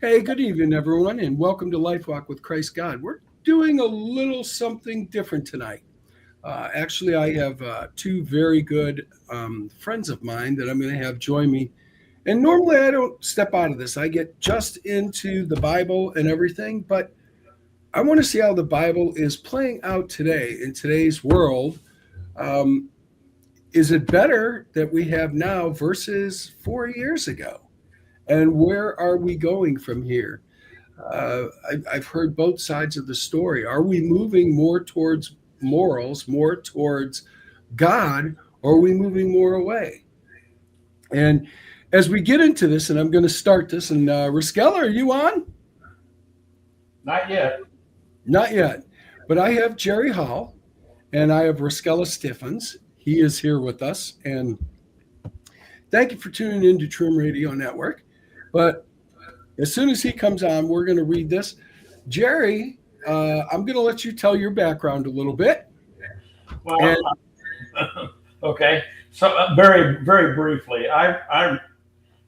Hey, good evening, everyone, and welcome to Lifewalk with Christ God. We're doing a little something different tonight. Actually, I have two very good friends of mine that I'm going to have join me. And normally I don't step out of this, I get just into the Bible and everything, but I want to see how the Bible is playing out today in today's world. Um, is it better that we have now versus 4 years ago? And where are we going from here? I've heard both sides of the story. Are we moving more towards morals, more towards God, or are we moving more away? And as we get into this, and I'm going to start this, and Riskella, are you on? Not yet. Not yet. But I have Jerry Hall, and I have Riskella Stiffens. He is here with us. And thank you for tuning in to Trim Radio Network. But as soon as he comes on, we're going to read this. Jerry, I'm going to let you tell your background a little bit. Well, And okay. So very, very briefly, I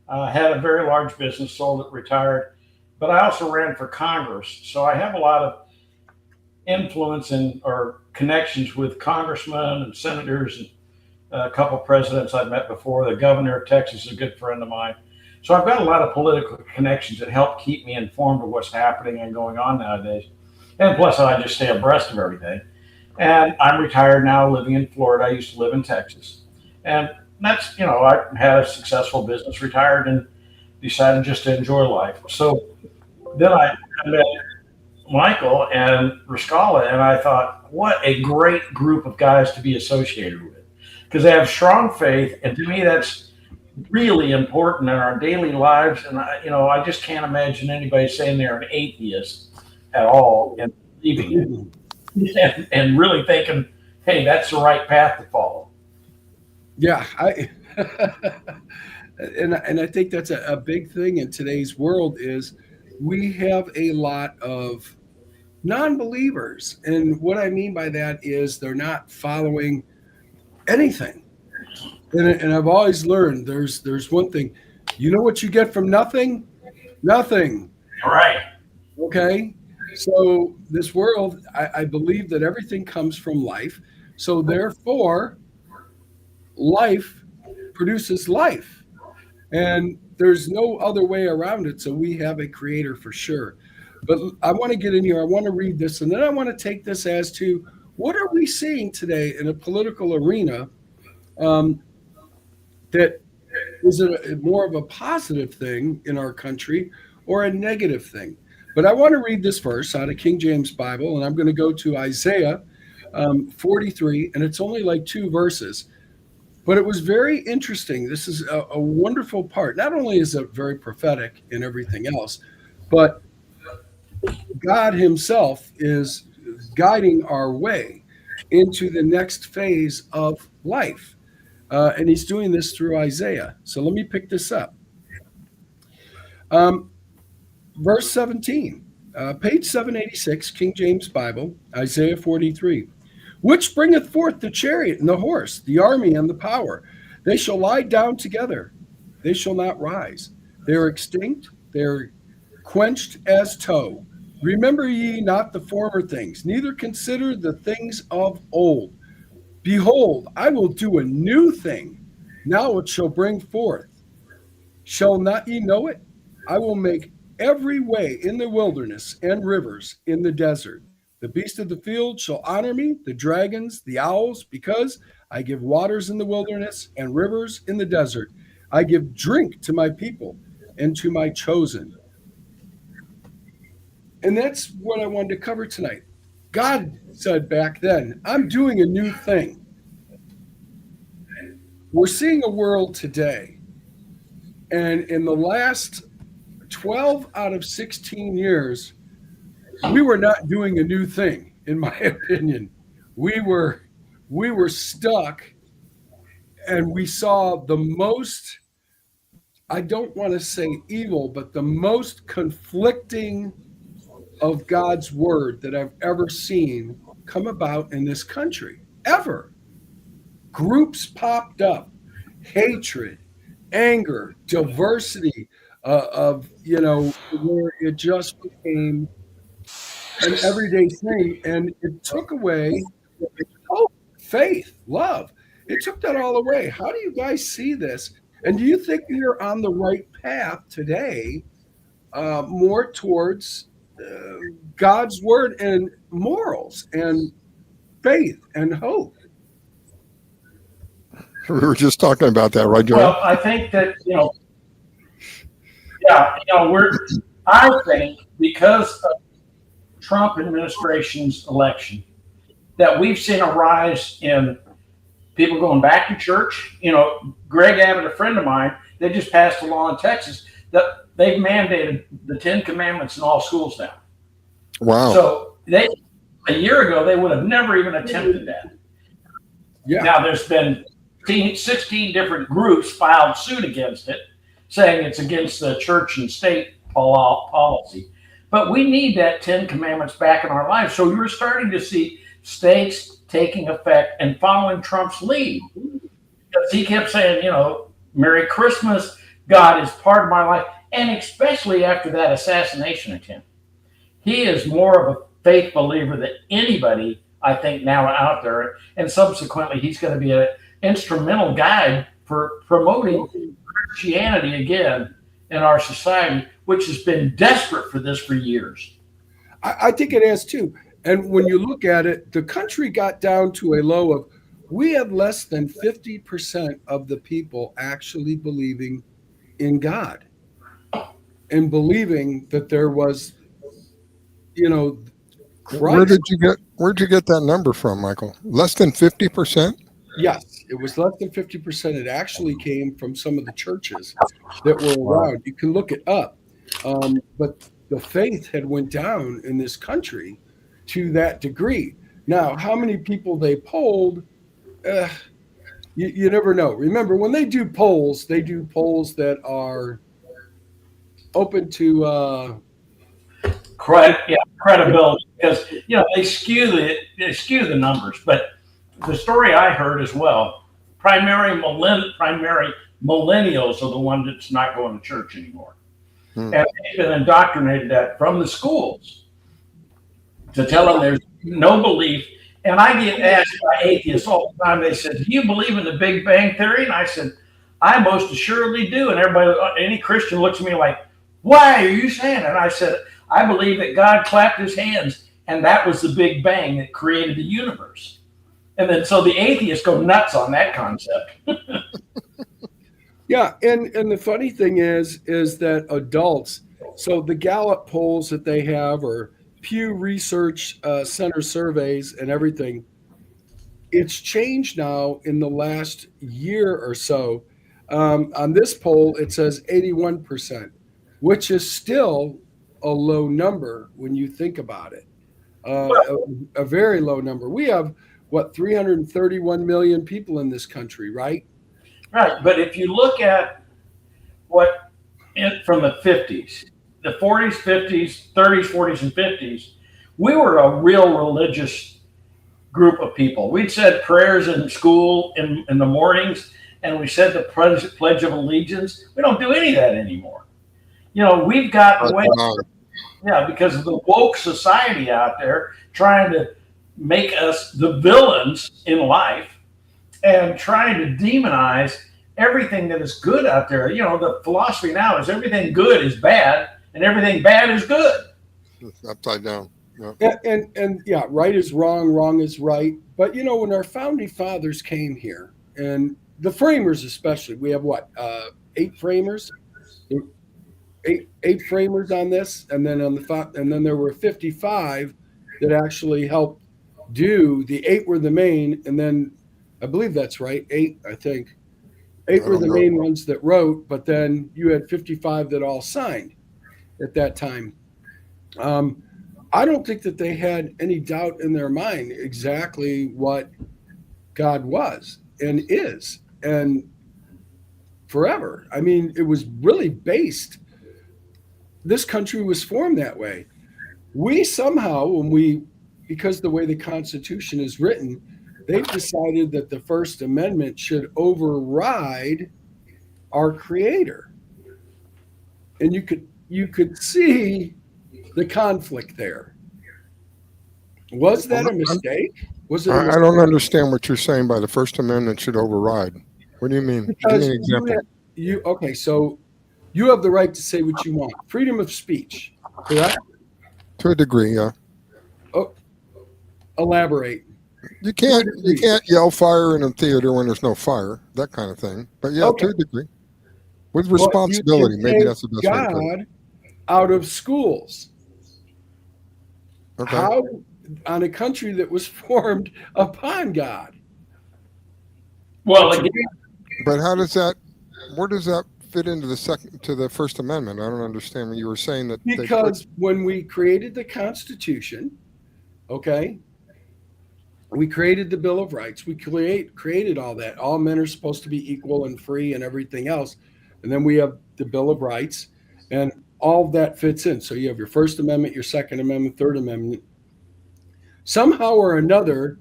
had a very large business, sold it, retired, but I also ran for Congress. So I have a lot of influence and or connections with congressmen and senators and a couple of presidents I've met before. The governor of Texas is a good friend of mine. So I've got a lot of political connections that help keep me informed of what's happening and going on nowadays. And plus, I just stay abreast of everything. And I'm retired now, living in Florida. I used to live in Texas. And that's, I had a successful business, retired, and decided just to enjoy life. So then I met Michael and Rascala, and I thought, what a great group of guys to be associated with. Because they have strong faith, and to me, that's really important in our daily lives. And I just can't imagine anybody saying they're an atheist at all and believing it. And really thinking, hey, that's the right path to follow. yeah, and I think that's a big thing in today's world is we have a lot of non-believers, and what I mean by that is they're not following anything. And I've always learned there's one thing, you know what you get from nothing? Nothing. All right. Okay. So this world, I believe that everything comes from life. So therefore, life produces life. And there's no other way around it. So we have a creator for sure. But I want to get in here. I want to read this, and then I want to take this as to what are we seeing today in a political arena um, that is it more of a positive thing in our country or a negative thing? But I want to read this verse out of King James Bible, and I'm going to go to Isaiah 43, and it's only like two verses. But it was very interesting. This is a wonderful part. Not only is it very prophetic and everything else, but God Himself is guiding our way into the next phase of life. And He's doing this through Isaiah. So let me pick this up. Um, verse 17, page 786, King James Bible, Isaiah 43. Which bringeth forth the chariot and the horse, the army and the power. They shall lie down together. They shall not rise. They are extinct. They are quenched as tow. Remember ye not the former things, neither consider the things of old. Behold, I will do a new thing. Now it shall bring forth. Shall not ye know it? I will make every way in the wilderness and rivers in the desert. The beasts of the field shall honor me, the dragons, the owls, because I give waters in the wilderness and rivers in the desert. I give drink to my people and to my chosen. And that's what I wanted to cover tonight. God said back then, I'm doing a new thing. We're seeing a world today, and in the last 12 out of 16 years, we were not doing a new thing, in my opinion. We were stuck, and we saw the most, I don't want to say evil, but the most conflicting of God's word that I've ever seen come about in this country. Ever. Groups popped up, hatred, anger, diversity, of where it just became an everyday thing, and it took away hope, faith, love. It took that all away. How do you guys see this? And do you think you're on the right path today, more towards God's word and morals and faith and hope? We were just talking about that, right, Joel? Well, I think that, yeah, I think because of Trump administration's election, that we've seen a rise in people going back to church. Greg Abbott, a friend of mine, they just passed a law in Texas that they've mandated the 10 Commandments in all schools now. Wow. So a year ago, they would have never even attempted that. Yeah. Now there's been 16 different groups filed suit against it, saying it's against the church and state policy. But we need that 10 Commandments back in our lives. So you're starting to see states taking effect and following Trump's lead. Because he kept saying, Merry Christmas, God is part of my life. And especially after that assassination attempt, he is more of a faith believer than anybody, I think, now out there. And subsequently, he's going to be an instrumental guide for promoting Christianity again in our society, which has been desperate for this for years. I think it has too. And when you look at it, the country got down to a low of, we have less than 50% of the people actually believing in God and believing that there was, Christ. Where'd you get that number from, Michael? Less than 50%? Yes, it was less than 50%. It actually came from some of the churches that were around. You can look it up. But the faith had went down in this country to that degree. Now, how many people they polled, you never know. Remember, when they do polls that are open to credibility, because they skew the numbers. But the story I heard as well, primary millennials are the ones that's not going to church anymore. And they've been indoctrinated that from the schools to tell them there's no belief. And I get asked by atheists all the time, they said, do you believe in the Big Bang Theory? And I said, I most assuredly do. And any Christian looks at me like, why are you saying it? And I said, I believe that God clapped his hands and that was the Big Bang that created the universe. And then so the atheists go nuts on that concept. Yeah, and the funny thing is that adults, so the Gallup polls that they have, or Pew Research Center surveys and everything, it's changed now in the last year or so. On this poll, it says 81%, which is still a low number when you think about it. A very low number. We have, 331 million people in this country, right? Right, but if you look at from the 50s, the 40s, 50s, 30s, 40s, and 50s, we were a real religious group of people. We'd said prayers in school in the mornings, and we said the Pledge of Allegiance. We don't do any of that anymore. We've got away, because of the woke society out there trying to make us the villains in life, and trying to demonize everything that is good out there. The philosophy now is everything good is bad and everything bad is good. It's upside down. Yeah. And right is wrong, wrong is right. But when our founding fathers came here, and the framers especially, we have 8 framers, 8 framers on this, and then and then there were 55 that actually helped do. The 8 were the main, and then I believe that's right. 8, I think. 8 were the main ones that wrote, but then you had 55 that all signed at that time. I don't think that they had any doubt in their mind exactly what God was and is, and forever. I mean, it was really based. This country was formed that way. We somehow, because the way the Constitution is written, they've decided that the First Amendment should override our Creator. and you could see the conflict there. Was that a mistake? Was it a I mistake? don't understand what you're saying by the First Amendment should override. What do you mean? Give me Because an example. you okay, so you have the right to say what you want. Freedom of speech, correct? To a degree, yeah. Oh, elaborate. You To a can't degree. yell fire in a theater when there's no fire, that kind of thing. But yeah, to Okay. a degree. With But you responsibility, can maybe take that's the best way to put it. God out of schools. Okay. How on a country that was formed upon God? Well, But you again, But how does that where does that fit into the First Amendment? I don't understand when you were saying that they put because when we created the Constitution, okay, we created the Bill of Rights. We created all that. All men are supposed to be equal and free and everything else. And then we have the Bill of Rights, and all of that fits in. So you have your First Amendment, your Second Amendment, Third Amendment. Somehow or another,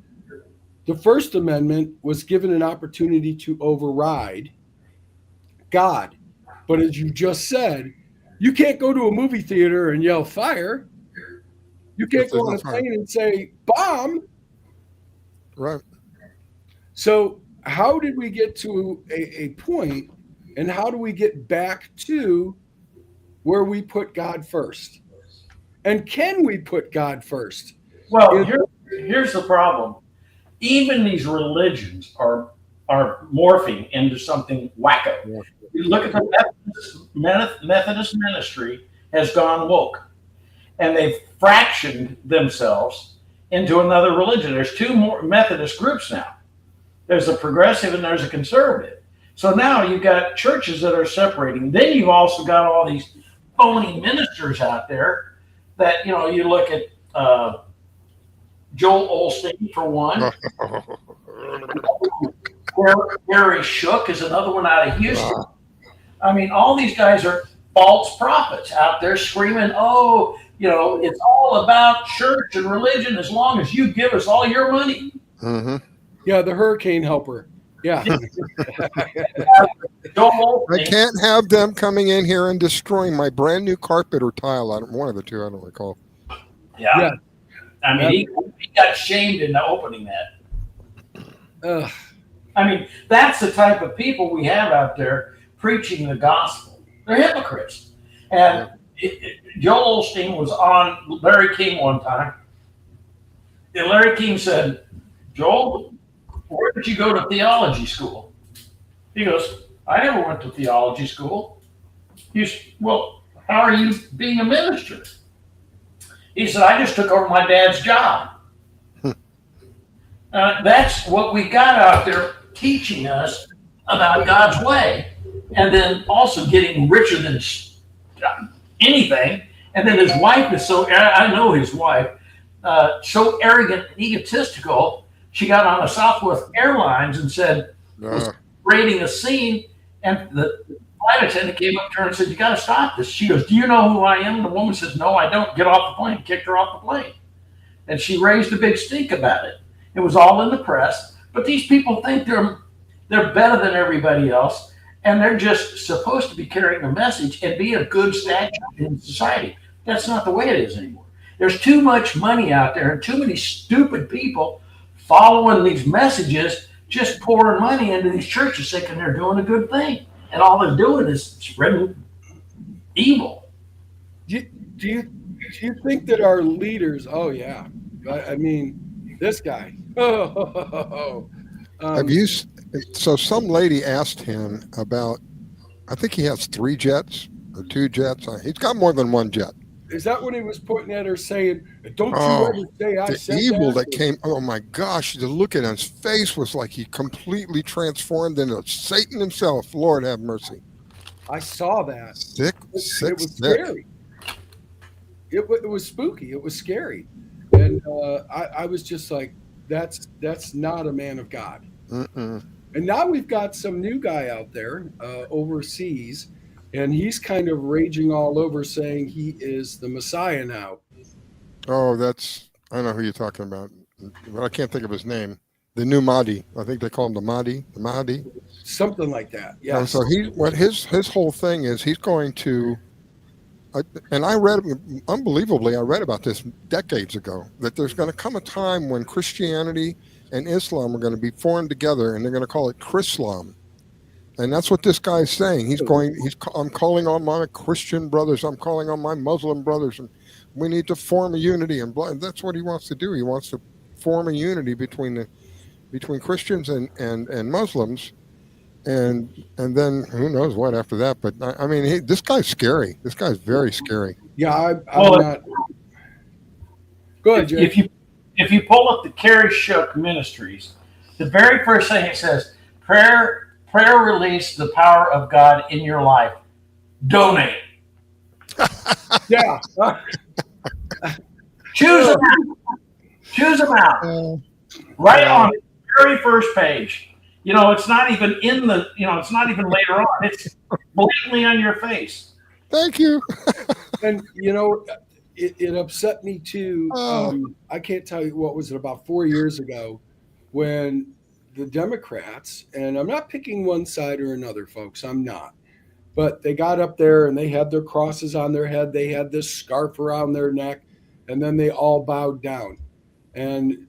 the First Amendment was given an opportunity to override God. But as you just said, you can't go to a movie theater and yell fire. You if can't go there's on no a fire. plane and say bomb. Right. So, how did we get to a point, and how do we get back to where we put God first? And can we put God first? well, here's the problem. Even these religions are morphing into something wacko. Yeah. You look at the Methodist ministry has gone woke, and they've fractioned themselves into another religion. There's two more Methodist groups now. There's a progressive and there's a conservative. So now you've got churches that are separating. Then you've also got all these phony ministers out there that you look at Joel Olstein for one. Gary Shook is another one out of Houston. I mean, all these guys are false prophets out there screaming, "Oh, it's all about church and religion as long as you give us all your money." Mm-hmm. Yeah, the hurricane helper. Yeah. Joel I Olstein, can't have them coming in here and destroying my brand new carpet or tile. One of the two, I don't recall. yeah, I mean, he got shamed into opening that. Ugh. I mean, that's the type of people we have out there preaching the gospel. They're hypocrites. And Joel Osteen was on Larry King one time. And Larry King said, "Joel, where did you go to theology school?" He goes, "I never went to theology school." He said, "Well, how are you being a minister?" He said, "I just took over my dad's job." That's what we got out there teaching us about God's way, and then also getting richer than anything. And then his wife is I know his wife, so arrogant and egotistical. She got on a Southwest Airlines and said, was rating a scene, and the flight attendant came up to her and said, "You got to stop this." She goes, "Do you know who I am?" And the woman says, "No, I don't." Get off the plane. Kicked her off the plane. And she raised a big stink about it. It was all in the press. But these people think they're better than everybody else, and they're just supposed to be carrying a message and be a good statue in society. That's not the way it is anymore. There's too much money out there and too many stupid people following these messages, just pouring money into these churches thinking they're doing a good thing. And all they're doing is spreading evil. Do you think that our leaders? Oh yeah, I mean, this guy. Have you? So some lady asked him about. I think he has 3 jets or 2 jets. He's got more than 1 jet. Is that what he was pointing at her saying? Don't you Oh, ever say I the said evil that? that came. Oh my gosh! The look at his face was like he completely transformed into Satan himself. Lord have mercy. I saw that. Sick, It sick, was sick. scary. It was spooky. It was scary, and I was just like, that's not a man of God. Mm-mm. And now we've got some new guy out there overseas, and he's kind of raging all over, saying he is the Messiah now. Oh, I know who you're talking about, but I can't think of his name. The new Mahdi. I think they call him the Mahdi. The Mahdi. Something like that. Yeah. So his whole thing is he's going to and I read, unbelievably, I read about this decades ago, that there's going to come a time when Christianity and Islam are going to be formed together, and they're going to call it Chrislam. And that's what this guy's saying. I'm calling on my Christian brothers. I'm calling on my Muslim brothers, and we need to form a unity. And that's what he wants to do. He wants to form a unity between Christians and Muslims, and then who knows what after that. But I mean, this guy's scary. This guy's very scary. Yeah, I'm not. Go ahead, Jay. If you pull up the Carrie Shook Ministries, the very first thing it says, prayer release the power of God in your life. Donate. Yeah. Choose them out. Choose them out. Right on the very first page. You know, it's not even it's not even later on. It's blatantly on your face. Thank you. And, it upset me too. I can't tell you, what was it, about 4 years ago, when the Democrats, and I'm not picking one side or another, folks, I'm not, but they got up there and they had their crosses on their head. They had this scarf around their neck, and then they all bowed down. And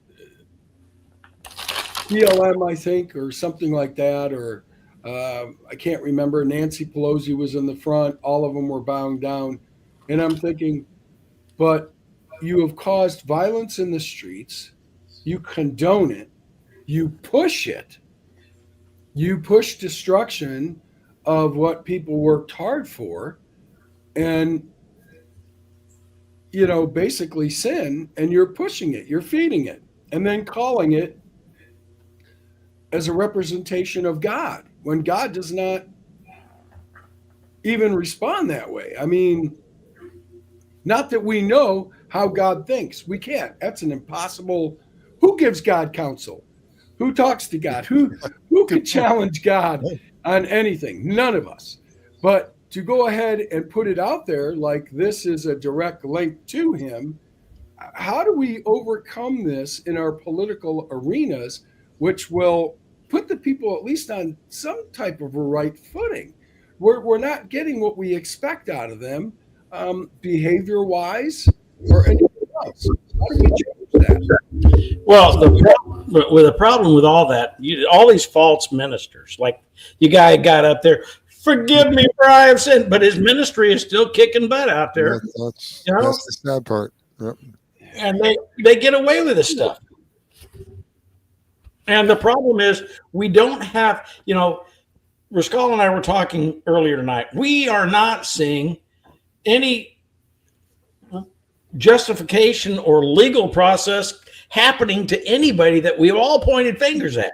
BLM, I think, or something like that, or I can't remember. Nancy Pelosi was in the front. All of them were bowing down. And I'm thinking, but you have caused violence in the streets. You condone it. You push it. You push destruction of what people worked hard for, and, basically sin, and you're pushing it. You're feeding it, and then calling it as a representation of God, when God does not even respond that way. I mean, not that we know how God thinks. We can't. That's an impossible. Who gives God counsel? Who talks to God? Who can challenge God on anything? None of us. But to go ahead and put it out there like this is a direct link to him, how do we overcome this in our political arenas, which will put the people at least on some type of a right footing? We're not getting what we expect out of them, behavior-wise or anything else. How do we change that? Well, the problem with all that, all these false ministers, like you guy got up there, forgive me for I have sinned, but his ministry is still kicking butt out there. That's the sad part. Yep. And they get away with this stuff. And the problem is we don't have, Rascal and I were talking earlier tonight. We are not seeing any justification or legal process happening to anybody that we've all pointed fingers at.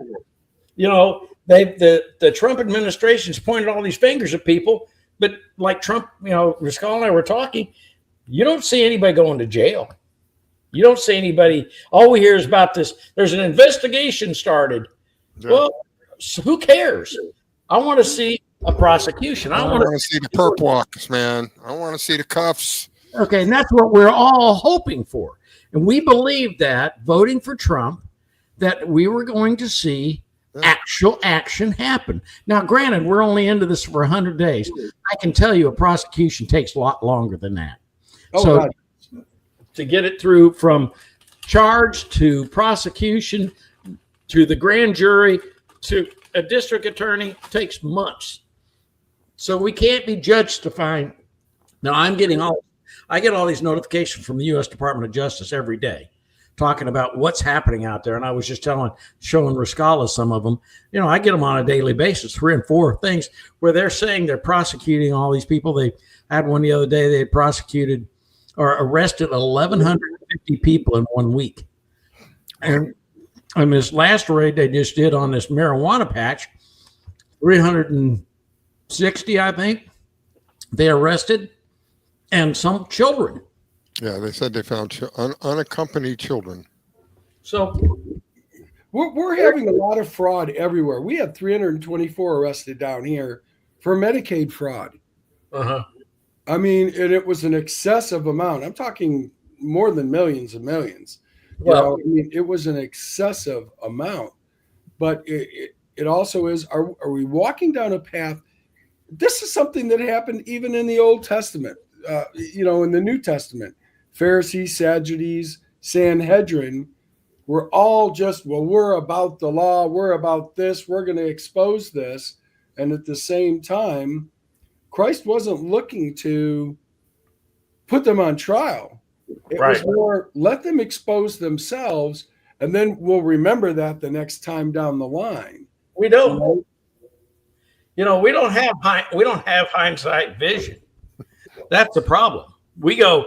The Trump administration's pointed all these fingers at people, but like Trump, Rascal and I were talking, you don't see anybody going to jail. You don't see anybody. All we hear is about this. There's an investigation started. Yeah. Well, so who cares? I want to see a prosecution. I want to see the perp walks, man. I want to see the cuffs. Okay, and that's what we're all hoping for. And we believed that, voting for Trump, that we were going to see actual action happen. Now, granted, we're only into this for 100 days. I can tell you a prosecution takes a lot longer than that. So to get it through from charge to prosecution to the grand jury to a district attorney takes months. So we can't be justifying. Now, I get all these notifications from the U.S. Department of Justice every day talking about what's happening out there. And I was just showing Rascala some of them. I get them on a daily basis, 3 and 4 things where they're saying they're prosecuting all these people. They had one the other day. They had prosecuted or arrested 1,150 people in 1 week. And this last raid they just did on this marijuana patch, 360, I think, they arrested, and some children. Yeah, they said they found unaccompanied children. So we're having a lot of fraud everywhere. We had 324 arrested down here for Medicaid fraud. Uh-huh. I mean, and it was an excessive amount. I'm talking more than millions and millions. Well, it was an excessive amount. But it also is, are we walking down a path? This is something that happened even in the Old Testament. in the New Testament, Pharisees, Sadducees, Sanhedrin were all just, well, we're about the law, we're about this, we're going to expose this. And at the same time, Christ wasn't looking to put them on trial. It was more, let them expose themselves, and then we'll remember that the next time down the line. We don't. We don't have hindsight vision. That's the problem. We go,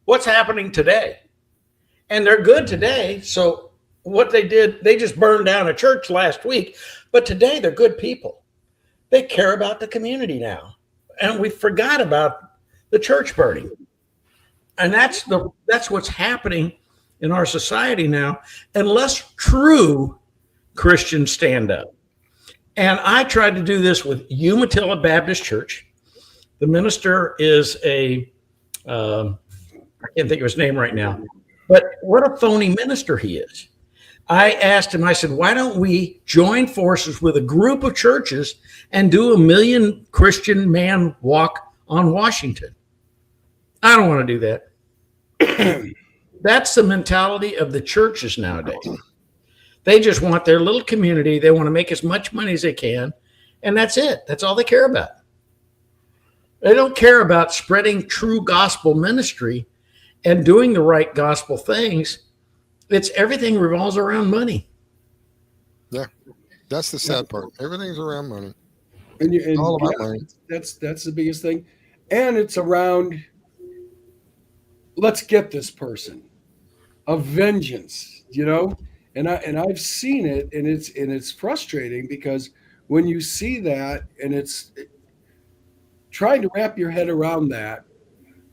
what's happening today? And they're good today. So what they did, they just burned down a church last week, but today they're good people. They care about the community now. And we forgot about the church burning. And that's what's happening in our society now, unless true Christians stand up. And I tried to do this with Umatilla Baptist Church. The minister is I can't think of his name right now, but what a phony minister he is. I asked him, I said, why don't we join forces with a group of churches and do a 1 million Christian man walk on Washington? I don't want to do that. That's the mentality of the churches nowadays. They just want their little community. They want to make as much money as they can. And that's it. That's all they care about. They don't care about spreading true gospel ministry and doing the right gospel things. Everything revolves around money. Yeah. That's the sad part. Everything's around money. And all about money. That's the biggest thing. And it's around, let's get this person, of vengeance, and I've seen it, and it's frustrating, because when you see that, and it's trying to wrap your head around that,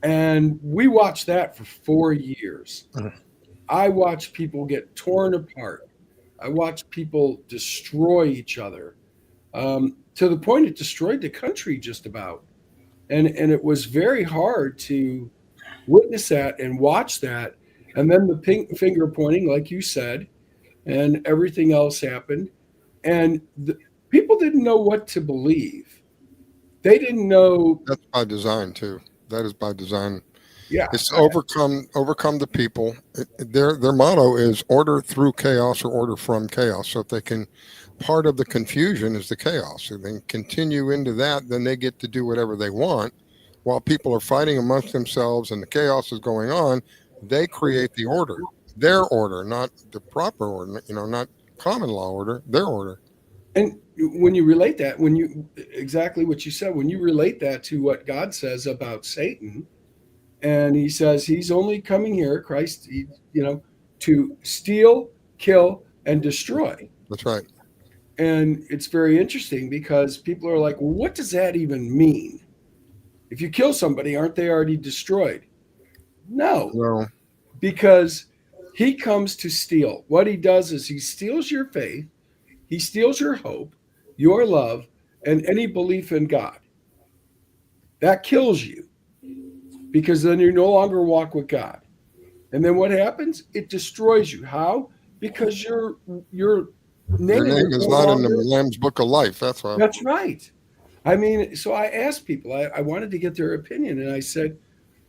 and we watched that for 4 years. I watched people get torn apart. I watched people destroy each other, to the point it destroyed the country just about, and it was very hard to witness that and watch that. And then the finger pointing, like you said, and everything else happened. And people didn't know what to believe. They didn't know. That's by design too. That is by design. Yeah. It's overcome the people. Their motto is order through chaos or order from chaos. So if they can, part of the confusion is the chaos. If they can continue into that, then they get to do whatever they want. While people are fighting amongst themselves and the chaos is going on, they create the order, their order, not the proper order, not common law order, their order. And when you relate that, exactly what you said, when you relate that to what God says about Satan, and he says he's only coming here, Christ, to steal, kill, and destroy. That's right. And it's very interesting, because people are like, well, what does that even mean? If you kill somebody, aren't they already destroyed? No, because he comes to steal. What he does is he steals your faith, he steals your hope, your love, and any belief in God. That kills you, because then you no longer walk with God. And then what happens? It destroys you. How? Because your name is not in the Lamb's Book of Life. That's why. That's right. I mean, so I asked people, I wanted to get their opinion, and I said,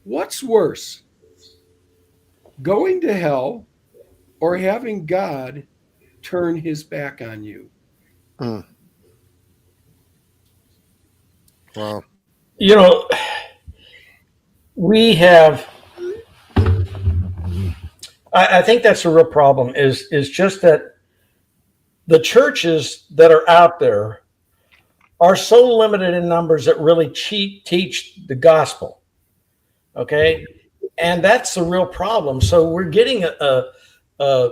what's worse, going to hell or having God turn his back on you? Wow. We have, I think that's a real problem, is just that the churches that are out there are so limited in numbers that really teach the gospel. Okay. And that's the real problem. So we're getting a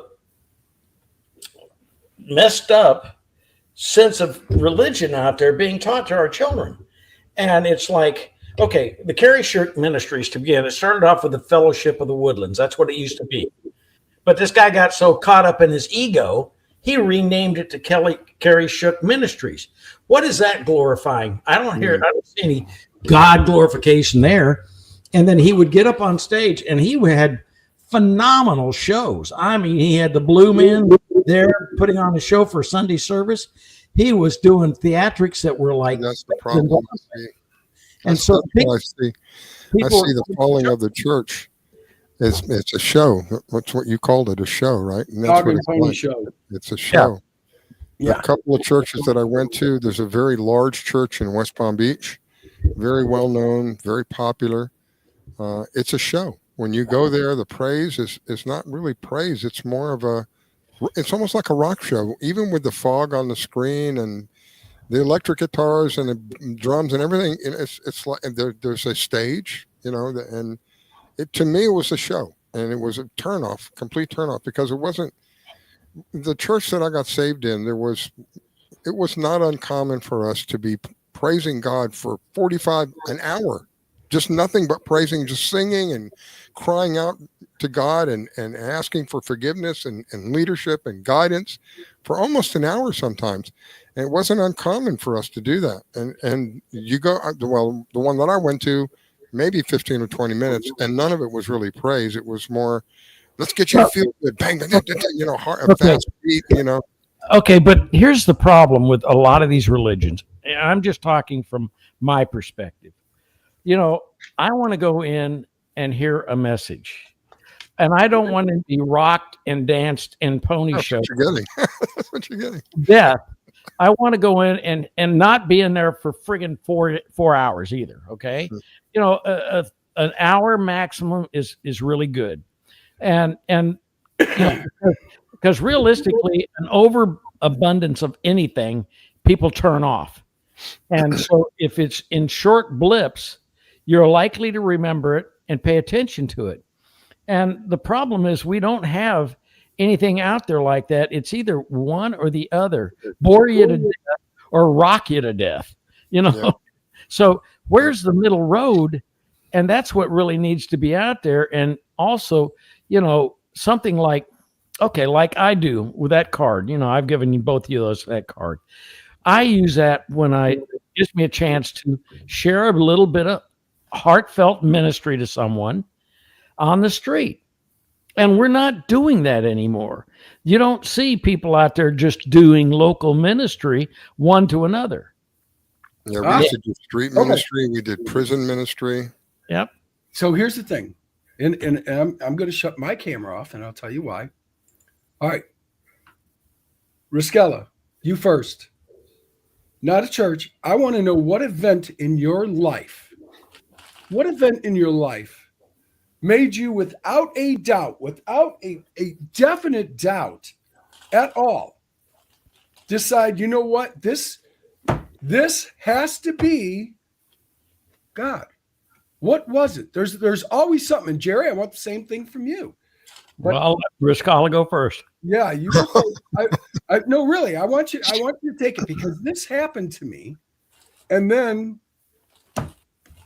messed up sense of religion out there being taught to our children. And it's like, okay, the Carrie Shirk Ministries, to begin, it started off with the Fellowship of the Woodlands. That's what it used to be. But this guy got so caught up in his ego, he renamed it to Carrie Shirk Ministries. What is that glorifying? I don't see any God glorification there. And then he would get up on stage, and he had phenomenal shows. I mean, he had the Blue Men there putting on a show for Sunday service. He was doing theatrics that were like, that's the problem. And so I see. I see the falling of the church. It's a show. That's what you called it, a show, right? And that's Dog what and it's pony like. show. It's a show. Yeah. A couple of churches that I went to, there's a very large church in West Palm Beach, very well known, very popular. It's a show. When you go there, the praise is not really praise. It's more of it's almost like a rock show, even with the fog on the screen and the electric guitars and the drums and everything. It's like there's a stage, and to me, it was a show, and it was a complete turnoff, because it wasn't the church that I got saved in. It was not uncommon for us to be praising God for 45 an hour, just nothing but praising, just singing and crying out to God and asking for forgiveness and leadership and guidance for almost an hour sometimes. And it wasn't uncommon for us to do that. And you go, well, the one that I went to, maybe 15 or 20 minutes, and none of it was really praise. It was more, let's get you to feel good, bang, bang, a fast beat, Okay, but here's the problem with a lot of these religions. I'm just talking from my perspective. I want to go in and hear a message, and I don't want to be rocked and danced and pony show. That's what you're getting. That's what you're getting. Death. I want to go in and not be in there for friggin' 4 hours either. Okay, an hour maximum is really good, and because realistically, an overabundance of anything, people turn off, and so if it's in short blips, you're likely to remember it and pay attention to it. And the problem is we don't have anything out there like that. It's either one or the other, bore you to death or rock you to death, Yeah. So where's the middle road? And that's what really needs to be out there. And also, something like I do with that card, I've given you both of you that card. I use that when it gives me a chance to share a little bit of heartfelt ministry to someone on the street. And we're not doing that anymore. You don't see people out there just doing local ministry one to another. Yeah, we used to do street ministry. We did prison ministry. Yep. So here's the thing, and I'm going to shut my camera off, and I'll tell you why. All right, Riskella, you first. Not a church. I want to know what event in your life made you, without a doubt, without a definite doubt at all, decide, you know what, this has to be God. What was it? There's always something. And Jerry, I want the same thing from you. But, well, Riskala go first. Yeah, you go first. No, really, I want you to take it, because this happened to me. And then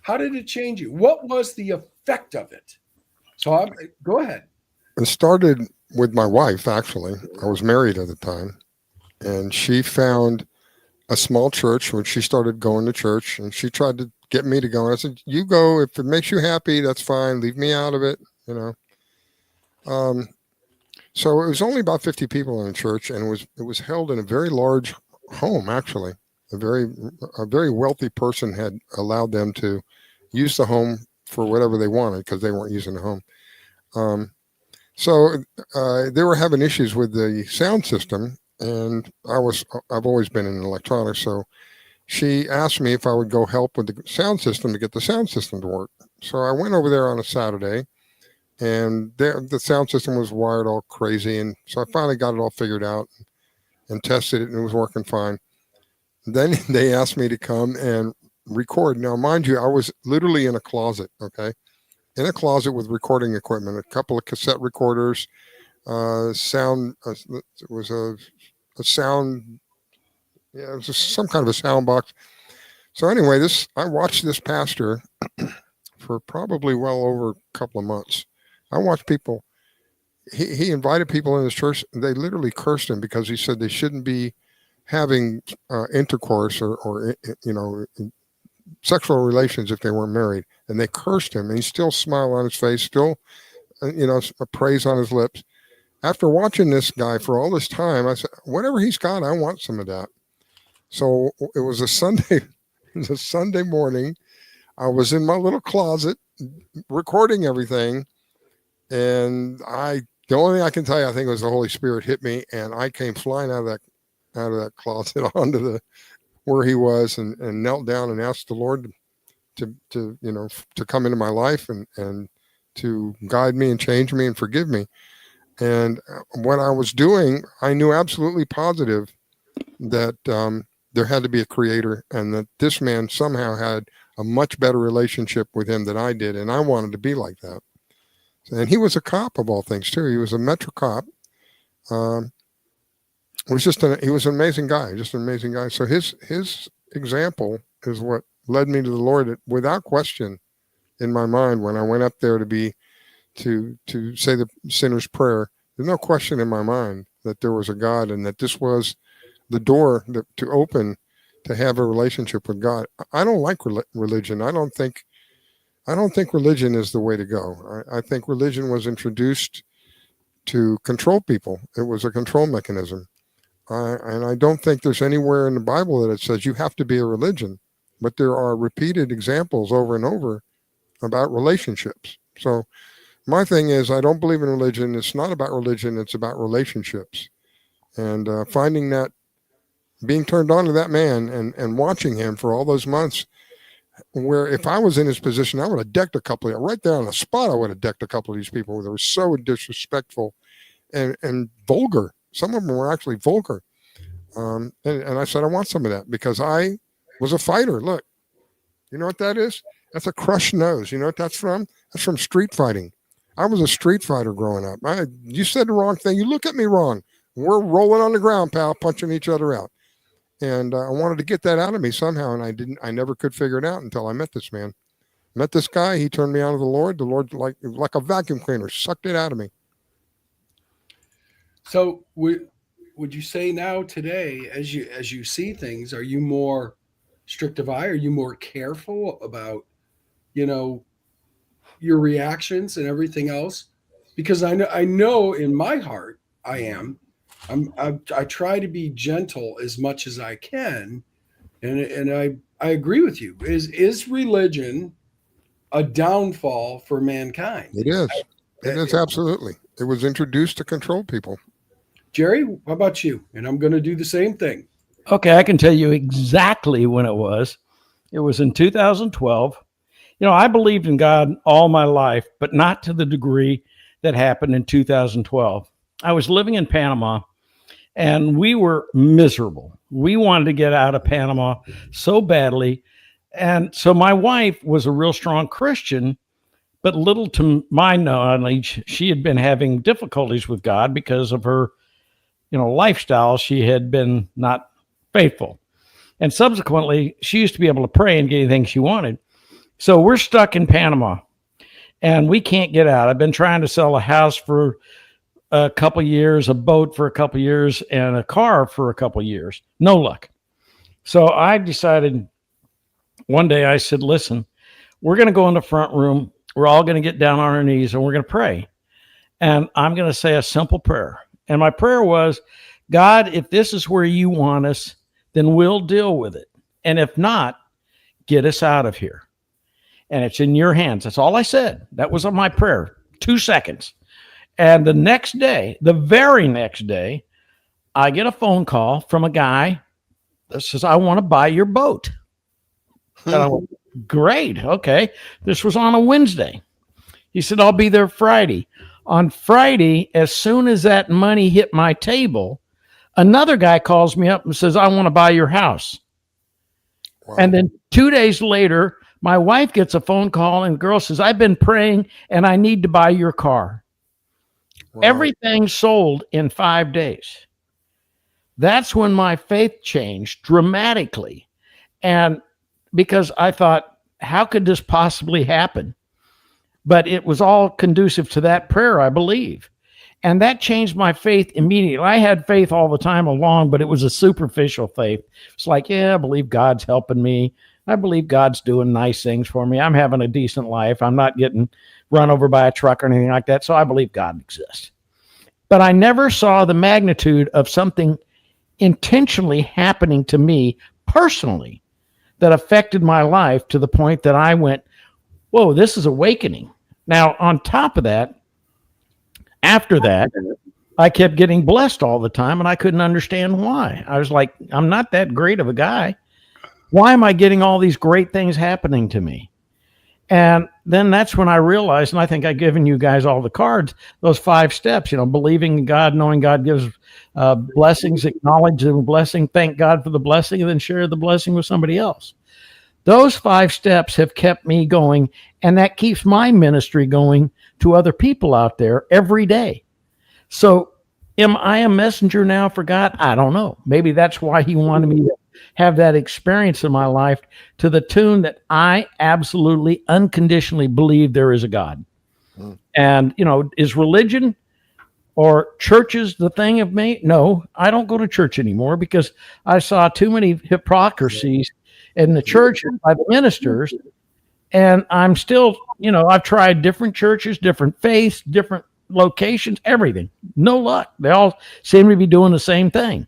how did it change you? What was the effect of it? So go ahead. It started with my wife, actually. I was married at the time, and she found a small church when she started going to church, and she tried to get me to go. And I said, you go. If it makes you happy, that's fine. Leave me out of it, So it was only about 50 people in the church, and it was held in a very large home, actually. A very wealthy person had allowed them to use the home for whatever they wanted, because they weren't using the home. So they were having issues with the sound system, and I've always been in electronics. So she asked me if I would go help with the sound system to get the sound system to work. So I went over there on a Saturday, and the sound system was wired all crazy. And so I finally got it all figured out and tested it, and it was working fine. Then they asked me to come and record. Now, mind you, I was literally in a closet, okay? In a closet with recording equipment, a couple of cassette recorders, sound. It was a sound. Yeah, it was some kind of a sound box. So anyway, I watched this pastor for probably well over a couple of months. I watched people. He invited people in his church. They literally cursed him because he said they shouldn't be having intercourse or sexual relations if they weren't married, and they cursed him, and he still smiled on his face, still a praise on his lips. After watching this guy for all this time, I said, whatever he's got, I want some of that. So it was a Sunday morning. I was in my little closet recording everything, and the only thing I can tell you, I think it was the Holy Spirit hit me, and I came flying out of that closet onto where he was, and knelt down and asked the Lord to come into my life and to guide me and change me and forgive me. And what I was doing, I knew absolutely positive that there had to be a creator, and that this man somehow had a much better relationship with him than I did, and I wanted to be like that. And he was a cop of all things too. He was a Metro cop. He was an amazing guy, just an amazing guy. So his example is what led me to the Lord without question in my mind when I went up there to say the sinner's prayer. There's no question in my mind that there was a God, and that this was the door to open to have a relationship with God. I don't like religion. I don't think religion is the way to go. I think religion was introduced to control people. It was a control mechanism. And I don't think there's anywhere in the Bible that it says you have to be a religion, but there are repeated examples over and over about relationships. So my thing is, I don't believe in religion. It's not about religion. It's about relationships. And finding that, being turned on to that man and watching him for all those months, where if I was in his position, I would have decked a couple of, right there on the spot, I would have decked a couple of these people that were so disrespectful and vulgar. Some of them were actually vulgar. And I said, I want some of that, because I was a fighter. Look, you know what that is? That's a crushed nose. You know what that's from? That's from street fighting. I was a street fighter growing up. You said the wrong thing. You look at me wrong. We're rolling on the ground, pal, punching each other out. And I wanted to get that out of me somehow, and I never could figure it out until I met this man. Met this guy. He turned me on to the Lord. The Lord, like a vacuum cleaner, sucked it out of me. So would you say now today, as you see things, are you more strict of eye? Are you more careful about, your reactions and everything else? Because I know in my heart I am. I try to be gentle as much as I can, and I agree with you. Is religion a downfall for mankind? It is. It is, absolutely. It was introduced to control people. Jerry, how about you? And I'm going to do the same thing. Okay, I can tell you exactly when it was. It was in 2012. I believed in God all my life, but not to the degree that happened in 2012. I was living in Panama, and we were miserable. We wanted to get out of Panama so badly. And so my wife was a real strong Christian, but little to my knowledge, she had been having difficulties with God because of her, lifestyle. She had been not faithful. And subsequently, she used to be able to pray and get anything she wanted. So we're stuck in Panama, and we can't get out. I've been trying to sell a house for a couple years, a boat for a couple years, and a car for a couple years. No luck. So I decided one day, I said, listen, we're going to go in the front room. We're all going to get down on our knees, and we're going to pray. And I'm going to say a simple prayer. And my prayer was, God, if this is where you want us, then we'll deal with it. And if not, get us out of here. And it's in your hands. That's all I said. That was my prayer. 2 seconds. And the very next day, I get a phone call from a guy that says, I want to buy your boat. And I went, great. Okay. This was on a Wednesday. He said, I'll be there Friday. On Friday, as soon as that money hit my table, another guy calls me up and says, I want to buy your house. Wow. And then 2 days later, my wife gets a phone call, and the girl says, I've been praying and I need to buy your car. Wow. Everything sold in 5 days. That's when my faith changed dramatically. And because I thought, how could this possibly happen? But it was all conducive to that prayer, I believe. And that changed my faith immediately. I had faith all the time along, but it was a superficial faith. It's like, yeah, I believe God's helping me. I believe God's doing nice things for me. I'm having a decent life. I'm not getting run over by a truck or anything like that. So I believe God exists. But I never saw the magnitude of something intentionally happening to me personally that affected my life to the point that I went, whoa, this is awakening. Now, on top of that, after that, I kept getting blessed all the time, and I couldn't understand why. I was like, I'm not that great of a guy. Why am I getting all these great things happening to me? And then that's when I realized, and I think I've given you guys all the cards, those 5 steps, believing in God, knowing God gives blessings, acknowledge the blessing, thank God for the blessing, and then share the blessing with somebody else. Those 5 steps have kept me going, and that keeps my ministry going to other people out there every day. So am I a messenger now for God? I don't know. Maybe that's why he wanted me to have that experience in my life, to the tune that I absolutely unconditionally believe there is a God. And, is religion or churches the thing of me? No, I don't go to church anymore because I saw too many hypocrisies in the church by the ministers. And I'm still, I've tried different churches, different faiths, different locations, everything. No luck. They all seem to be doing the same thing.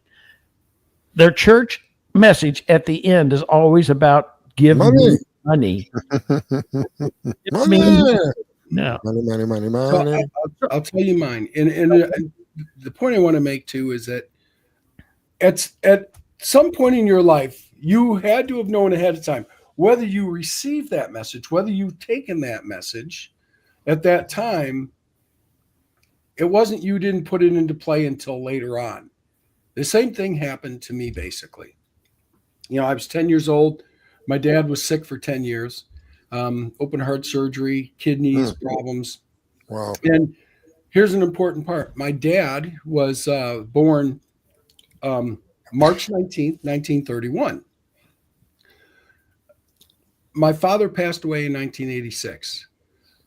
Their church message at the end is always about give me money. No. Money. So I'll tell you mine. And the point I want to make too is that at some point in your life, you had to have known ahead of time whether you received that message, whether you've taken that message at that time. It wasn't you didn't put it into play until later on. The same thing happened to me, basically. I was 10 years old. My dad was sick for 10 years, open heart surgery, kidneys problems. Wow. And here's an important part. My dad was born March 19th, 1931. My father passed away in 1986.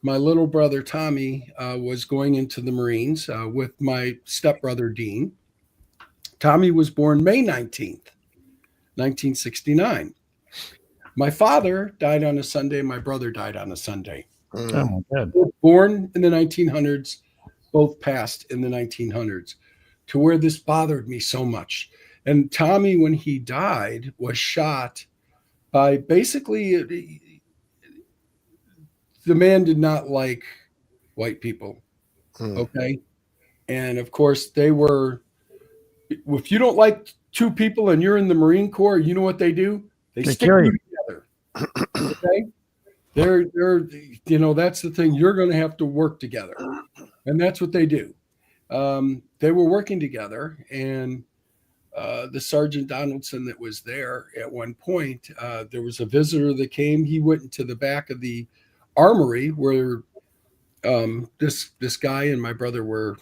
My little brother, Tommy, was going into the Marines with my stepbrother, Dean. Tommy was born May 19th, 1969. My father died on a Sunday. My brother died on a Sunday. Oh, good. Both born in the 1900s, both passed in the 1900s, to where this bothered me so much. And Tommy, when he died, was shot by basically, the man did not like white people. Okay. And of course, they were, if you don't like 2 people and you're in the Marine Corps, you know what they do? They stick you together. Okay. They're that's the thing. You're going to have to work together. And that's what they do. They were working together, and the Sergeant Donaldson that was there at one point, there was a visitor that came. He went into the back of the armory where this guy and my brother were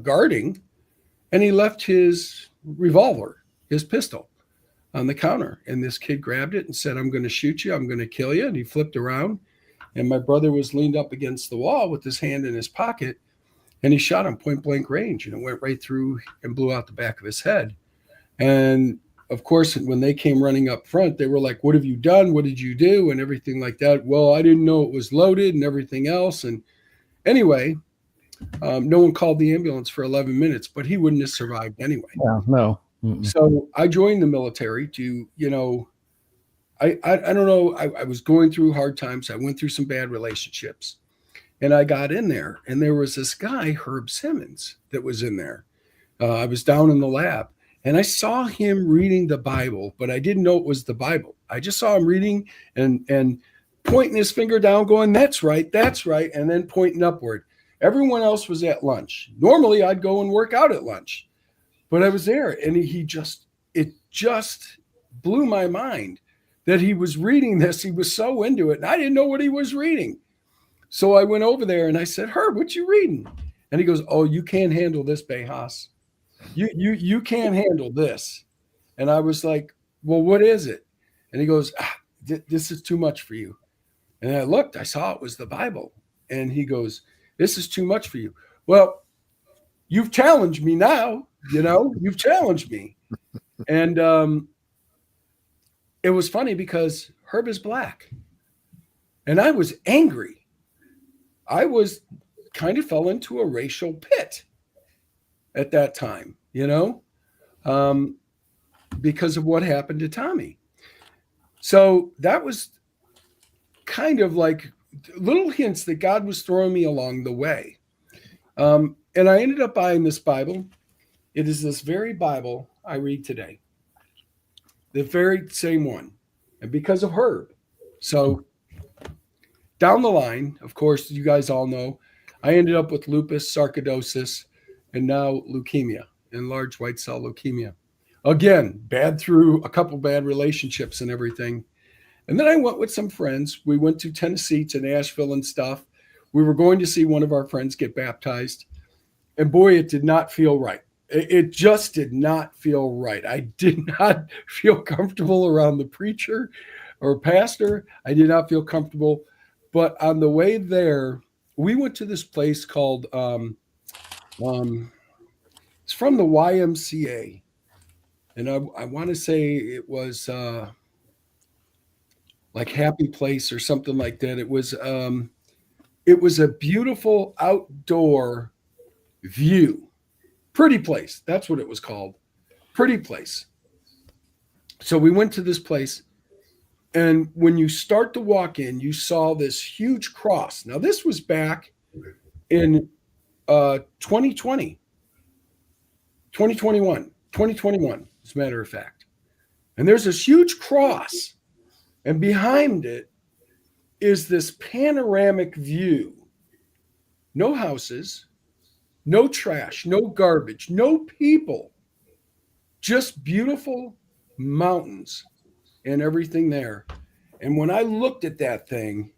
guarding, and he left his revolver, his pistol, on the counter. And this kid grabbed it and said, "I'm going to shoot you. I'm going to kill you." And he flipped around, and my brother was leaned up against the wall with his hand in his pocket, and he shot him point blank range, went right through and blew out the back of his head. And of course, when they came running up front, they were like, "What have you done? What did you do?" And everything like that. Well, I didn't know it was loaded and everything else. And anyway, no one called the ambulance for 11 minutes, but he wouldn't have survived anyway. Yeah, no. Mm-mm. So I joined the military to, I don't know. I was going through hard times. I went through some bad relationships, and I got in there, and there was this guy, Herb Simmons, that was in there. I was down in the lab, and I saw him reading the Bible, but I didn't know it was the Bible. I just saw him reading and pointing his finger down, going, "That's right, and then pointing upward. Everyone else was at lunch. Normally, I'd go and work out at lunch, but I was there, and it just blew my mind that he was reading this. He was so into it, and I didn't know what he was reading. So I went over there, and I said, "Herb, what you reading?" And he goes, "Oh, you can't handle this, Bejas. You can't handle this." And I was like, "Well, what is it?" And he goes, "This is too much for you." And I looked, I saw it was the Bible. And he goes, "This is too much for you." Well, you've challenged me now, you've challenged me. And it was funny because Herb is black. And I was angry. I was kind of fell into a racial pit at that time, because of what happened to Tommy. So that was kind of like little hints that God was throwing me along the way. And I ended up buying this Bible. It is this very Bible I read today, the very same one, and because of Herb. So down the line, of course, you guys all know, I ended up with lupus, sarcoidosis, and now leukemia, and large white cell leukemia. Again, bad through a couple bad relationships and everything. And then I went with some friends. We went to Tennessee, to Nashville and stuff. We were going to see one of our friends get baptized. And boy, it did not feel right. It just did not feel right. I did not feel comfortable around the preacher or pastor. I did not feel comfortable. But on the way there, we went to this place called, it's from the YMCA. And I want to say it was like Happy Place or something like that. It was a beautiful outdoor view. Pretty place. That's what it was called. Pretty place. So we went to this place, and when you start to walk in, you saw this huge cross. Now, this was back in 2020, 2021, as a matter of fact. And there's this huge cross, and behind it is this panoramic view. No houses, no trash, no garbage, no people, just beautiful mountains and everything there. And when I looked at that thing,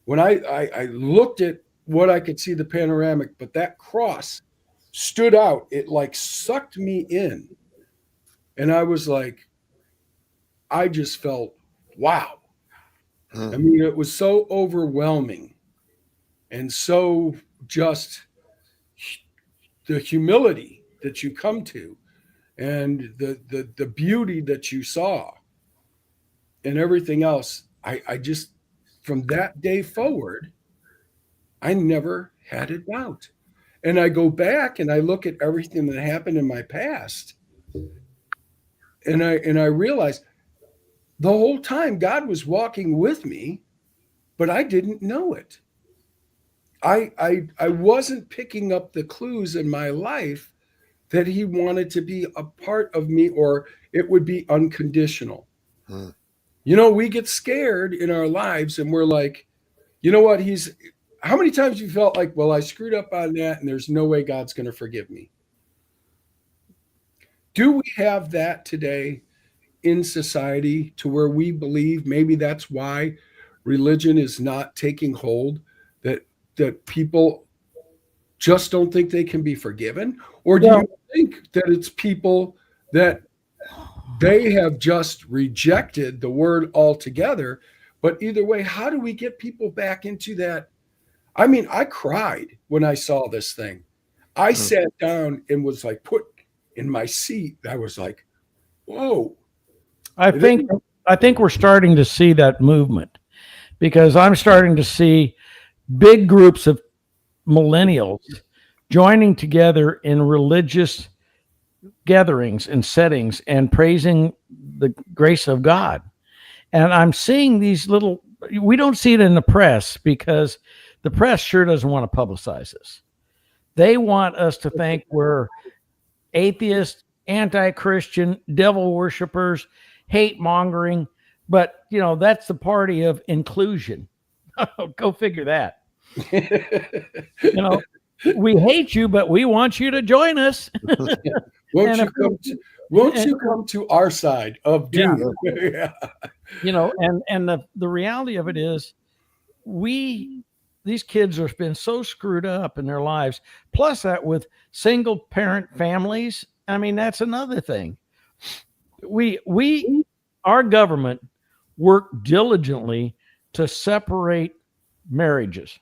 when I looked at what I could see, the panoramic, but that cross stood out. It like sucked me in. And I was like, I just felt, wow. I mean, it was so overwhelming and so just the humility that you come to and the beauty that you saw and everything else. I just, from that day forward, I never had a doubt. And I go back and I look at everything that happened in my past, and I realize the whole time God was walking with me, but I didn't know it. I wasn't picking up the clues in my life that he wanted to be a part of me, or it would be unconditional. You know, we get scared in our lives and we're like, you know what? How many times you felt like, well, I screwed up on that and there's no way God's going to forgive me? Do we have that today in society to where we believe maybe that's why religion is not taking hold, that people just don't think they can be forgiven? Or do you think that it's people that they have just rejected the word altogether? But either way, how do we get people back into that? I mean, I cried when I saw this thing. I sat down and was like put in my seat. I was like, whoa. I think we're starting to see that movement, because I'm starting to see big groups of millennials joining together in religious gatherings and settings and praising the grace of God. And I'm seeing these little, we don't see it in the press because the press sure doesn't want to publicize this. They want us to think we're atheist, anti-Christian, devil worshipers, hate mongering. But, you know, that's the party of inclusion. Go figure that. You know, we hate you, but we want you to join us. Won't you come to our side of doom? Yeah. You know, and the reality of it is, these kids have been so screwed up in their lives. Plus that with single parent families. I mean, that's another thing. Our government worked diligently to separate marriages.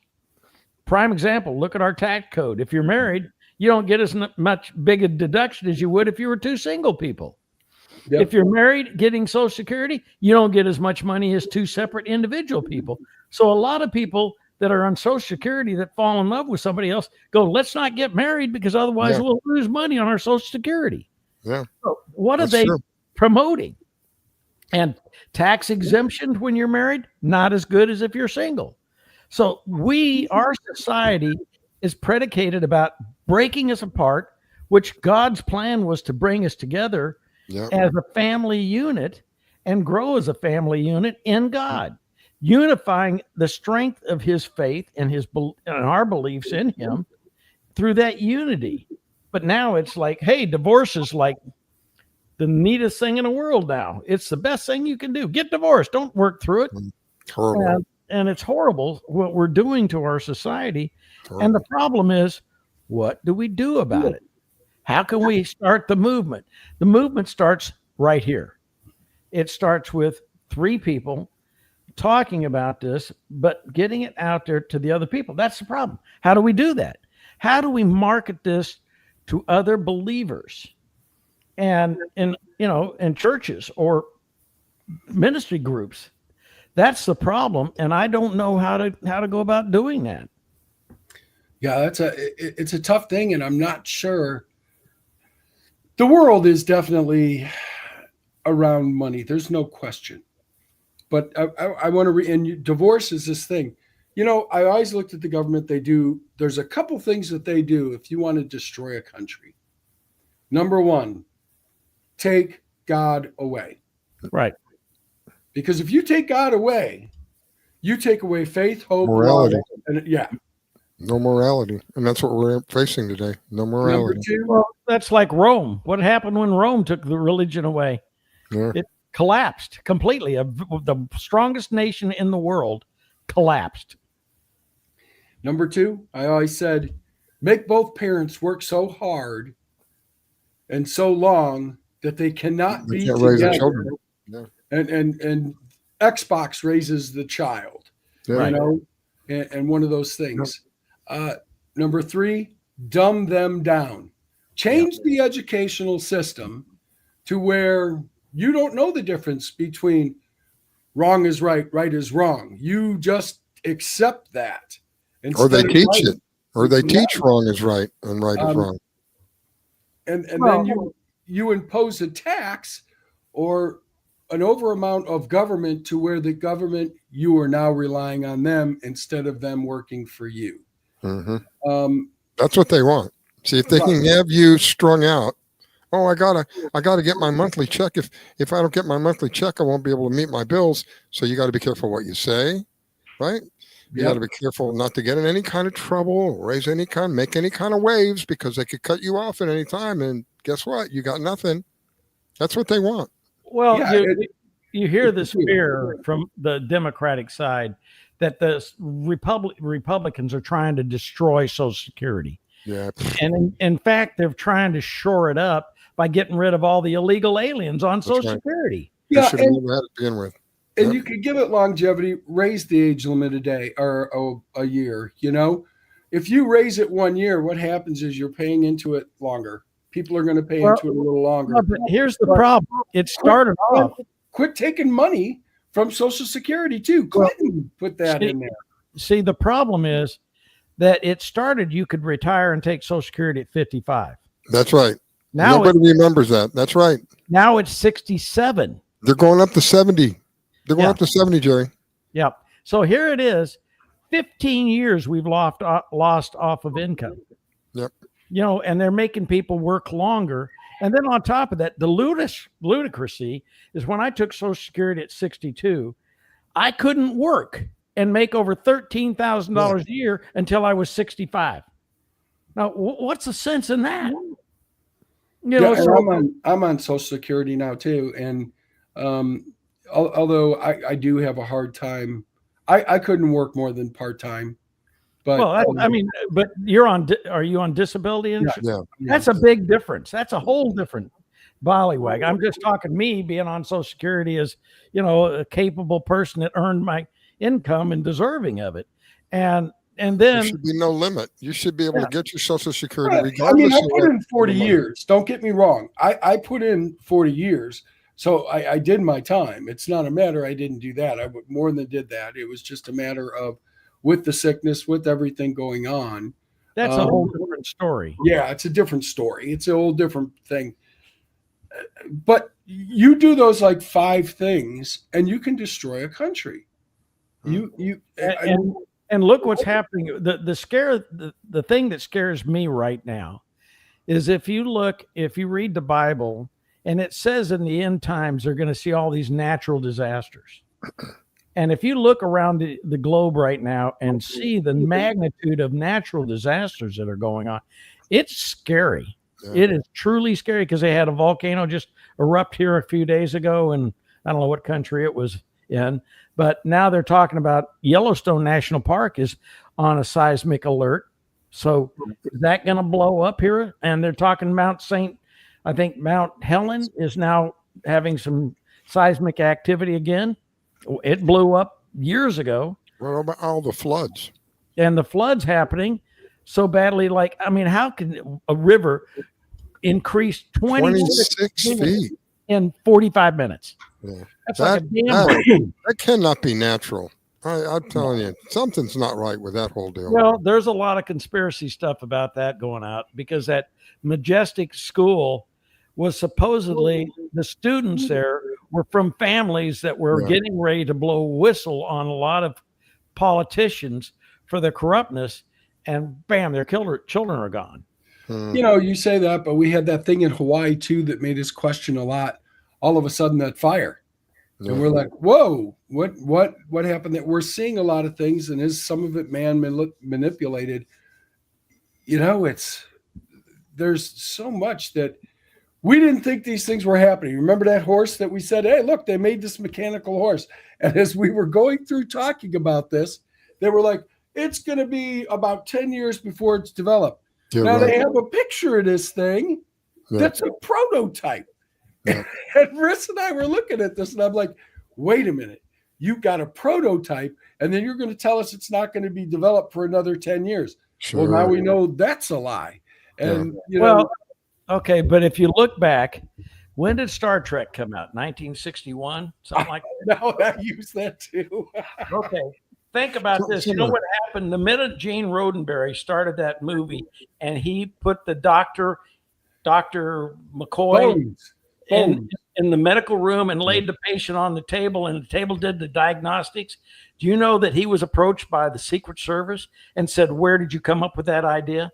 Prime example, look at our tax code. If you're married, you don't get as much big a deduction as you would if you were two single people. Yep. If you're married getting Social Security, you don't get as much money as two separate individual people. So a lot of people that are on Social Security that fall in love with somebody else go, let's not get married because otherwise we'll lose money on our Social Security. Yeah. So what are they promoting? And tax exemption when you're married, not as good as if you're single. So our society is predicated about breaking us apart, which God's plan was to bring us together as a family unit and grow as a family unit in God, unifying the strength of his faith and our beliefs in him through that unity. But now it's like, hey, divorce is like the neatest thing in the world now. It's the best thing you can do. Get divorced. Don't work through it. Horrible. And it's horrible what we're doing to our society. Horrible. And the problem is, what do we do about it? How can we start the movement? The movement starts right here. It starts with 3 people talking about this, but getting it out there to the other people. That's the problem. How do we do that? How do we market this to other believers and in churches or ministry groups? That's the problem, and I don't know how to go about doing that. Yeah, it's a tough thing, and I'm not sure. The world is definitely around money. There's no question. But I want to and divorce is this thing. I always looked at the government. There's a couple things that they do if you want to destroy a country. Number 1, take God away. Right. Because if you take God away, you take away faith, hope, morality. And No morality. And that's what we're facing today. No morality. Number 2, Well, that's like Rome. What happened when Rome took the religion away? Yeah. It collapsed completely. The strongest nation in the world collapsed. Number 2, I always said, make both parents work so hard and so long that they cannot They be can't raise their together. children. Yeah. And Xbox raises the child, Yeah. and one of those things. Number 3, dumb them down. Change the educational system to where you don't know the difference between wrong is right, right is wrong. You just accept that. Or they instead of teach right. it. Or they teach wrong is right and right is wrong. And then you impose a tax or an over amount of government to where the government, you are now relying on them instead of them working for you. Mm-hmm. That's what they want. See, if they can have you strung out, I gotta get my monthly check. If I don't get my monthly check, I won't be able to meet my bills. So you got to be careful what you say, right? You got to be careful not to get in any kind of trouble, make any kind of waves, because they could cut you off at any time. And guess what? You got nothing. That's what they want. Well, you hear this fear from the Democratic side that the Republicans are trying to destroy Social Security. Yeah. And in fact, they're trying to shore it up by getting rid of all the illegal aliens on Social Security. They should have never had it to begin with. And you could give it longevity, raise the age limit a day or a year. If you raise it 1 year, what happens is you're paying into it longer. People are going to pay into it a little longer. But here's the problem. It started off. Quit taking money from Social Security too. Clinton put that in there. See, the problem is that it started, you could retire and take Social Security at 55. That's right. Now nobody remembers that. That's right. Now it's 67. They're going up to 70. They're going up to 70, Jerry. Yep. So here it is. 15 years we've lost off of income. Yep. And they're making people work longer. And then on top of that, the ludicrousy is when I took Social Security at 62, I couldn't work and make over $13,000 a year until I was 65. Now, what's the sense in that? I'm on Social Security now too, and although I do have a hard time, I couldn't work more than part time. But but are you on disability insurance? Yeah. That's a big difference. That's a whole different ballywag. I'm just talking me being on Social Security as, a capable person that earned my income and deserving of it. And then there should be no limit. You should be able to get your Social Security regardless. I put in 40 years. Don't get me wrong. I put in 40 years. So I did my time. It's not a matter I didn't do that. I more than did that. It was just a matter of, with the sickness, with everything going on. That's a whole different story. Yeah, it's a different story. It's a whole different thing. But you do those like 5 things, and you can destroy a country. And look what's happening. The thing that scares me right now is if you read the Bible, and it says in the end times they're going to see all these natural disasters. And if you look around the globe right now and see the magnitude of natural disasters that are going on, it's scary. Yeah. It is truly scary, because they had a volcano just erupt here a few days ago, and I don't know what country it was in, but now they're talking about Yellowstone National Park is on a seismic alert. So is that going to blow up here? And they're talking Mount Helen is now having some seismic activity again. It blew up years ago. What about all the floods? And the floods happening so badly. Like, I mean, how can a river increase 26 feet in 45 minutes? Yeah. That's like a dam. That cannot be natural. I'm telling you, something's not right with that whole deal. Well, there's a lot of conspiracy stuff about that going out, because that Majestic school was supposedly, the students there were from families that were getting ready to blow a whistle on a lot of politicians for the corruptness, and bam, their children are gone. You say that, but we had that thing in Hawaii too that made us question a lot. All of a sudden, that fire, and we're like, "Whoa, what happened?" That we're seeing a lot of things, and is some of it man manipulated? There's so much that we didn't think these things were happening. Remember that horse that we said, "Hey, look, they made this mechanical horse." And as we were going through talking about this, they were like, "It's going to be about 10 years before it's developed." They have a picture of this thing that's a prototype. Yeah. And Riss and I were looking at this, and I'm like, wait a minute. You've got a prototype, and then you're going to tell us it's not going to be developed for another 10 years. Sure. Well, now we know that's a lie. And, okay, but if you look back, when did Star Trek come out? 1961? Something like that? No, I use that too. Okay. Think about this. You know what happened? The minute Gene Roddenberry started that movie, and he put the Dr. McCoy in the medical room and laid the patient on the table, and the table did the diagnostics. Do you know that he was approached by the Secret Service and said, "Where did you come up with that idea?"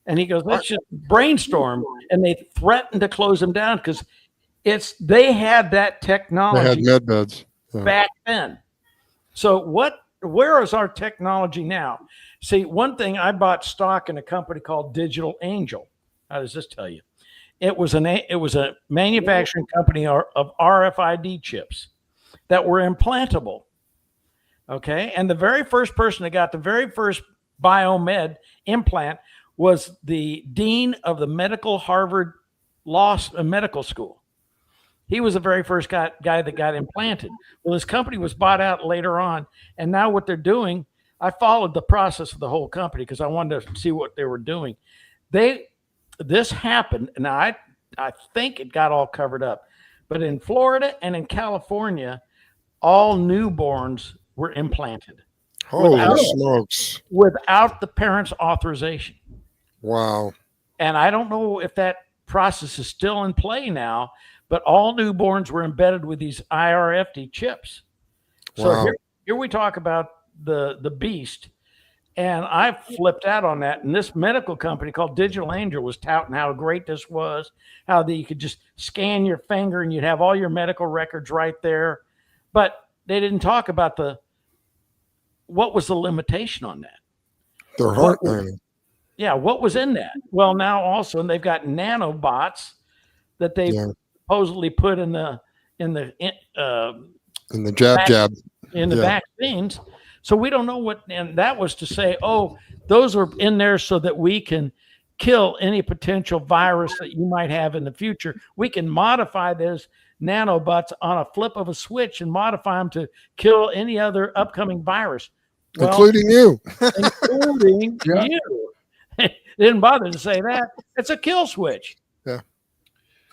And he goes, "Let's just brainstorm." And they threatened to close him down, because they had that technology. They had med beds back then. So where is our technology now? See, one thing, I bought stock in a company called Digital Angel. How does this tell you? It was a manufacturing company of RFID chips that were implantable. Okay. And the very first person that got the very first biomed implant was the dean of the Harvard Medical School. He was the very first guy that got implanted. Well, his company was bought out later on. And now what they're doing, I followed the process of the whole company because I wanted to see what they were doing. This happened, and I think it got all covered up. But in Florida and in California, all newborns were implanted. Holy smokes. Without the parents' authorization. Wow. And I don't know if that process is still in play now, but all newborns were embedded with these IRFD chips. So here we talk about the beast, and I flipped out on that. And this medical company called Digital Angel was touting how great this was, how you could just scan your finger and you'd have all your medical records right there. But they didn't talk about what was the limitation on that. Their heart. What was in that? Well, now also, and they've got nanobots that they supposedly put in the jab in the vaccines. So we don't know what, and that was to say, those are in there so that we can kill any potential virus that you might have in the future. We can modify those nanobots on a flip of a switch and modify them to kill any other upcoming virus. Including you. Including you. They didn't bother to say that. It's a kill switch. Yeah.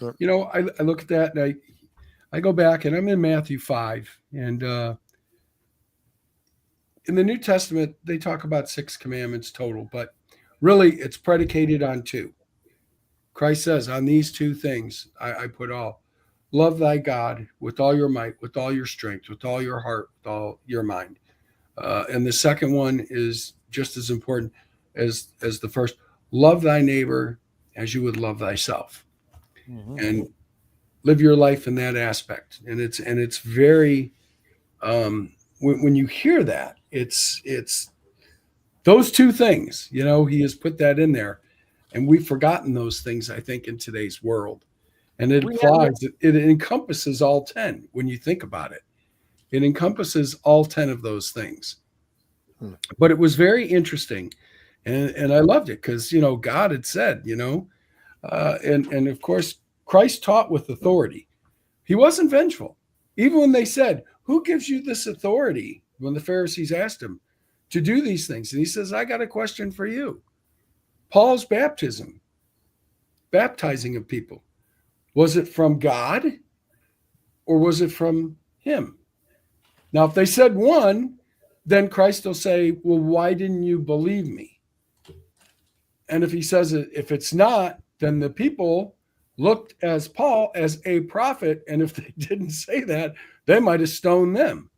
I look at that, and I go back, and I'm in Matthew 5, and in the New Testament, they talk about 6 commandments total, but really it's predicated on 2. Christ says, on these two things I put all. Love thy God with all your might, with all your strength, with all your heart, with all your mind. And the second one is just as important as the first. Love thy neighbor as you would love thyself, and live your life in that aspect. And it's very when you hear that, it's those two things. He has put that in there, and we've forgotten those things, I think, in today's world. And it applies. It encompasses all 10 when you think about it. It encompasses all 10 of those things. But it was very interesting, and I loved it because God had said, and of course Christ taught with authority. He wasn't vengeful, even when they said, "Who gives you this authority?" When the Pharisees asked him to do these things, and he says, "I got a question for you." Paul's baptism, baptizing of people, was it from God or was it from him? Now, if they said one, then Christ will say, well, why didn't you believe me? And if he says if it's not, then the people looked as Paul as a prophet. And if they didn't say that, they might have stoned them.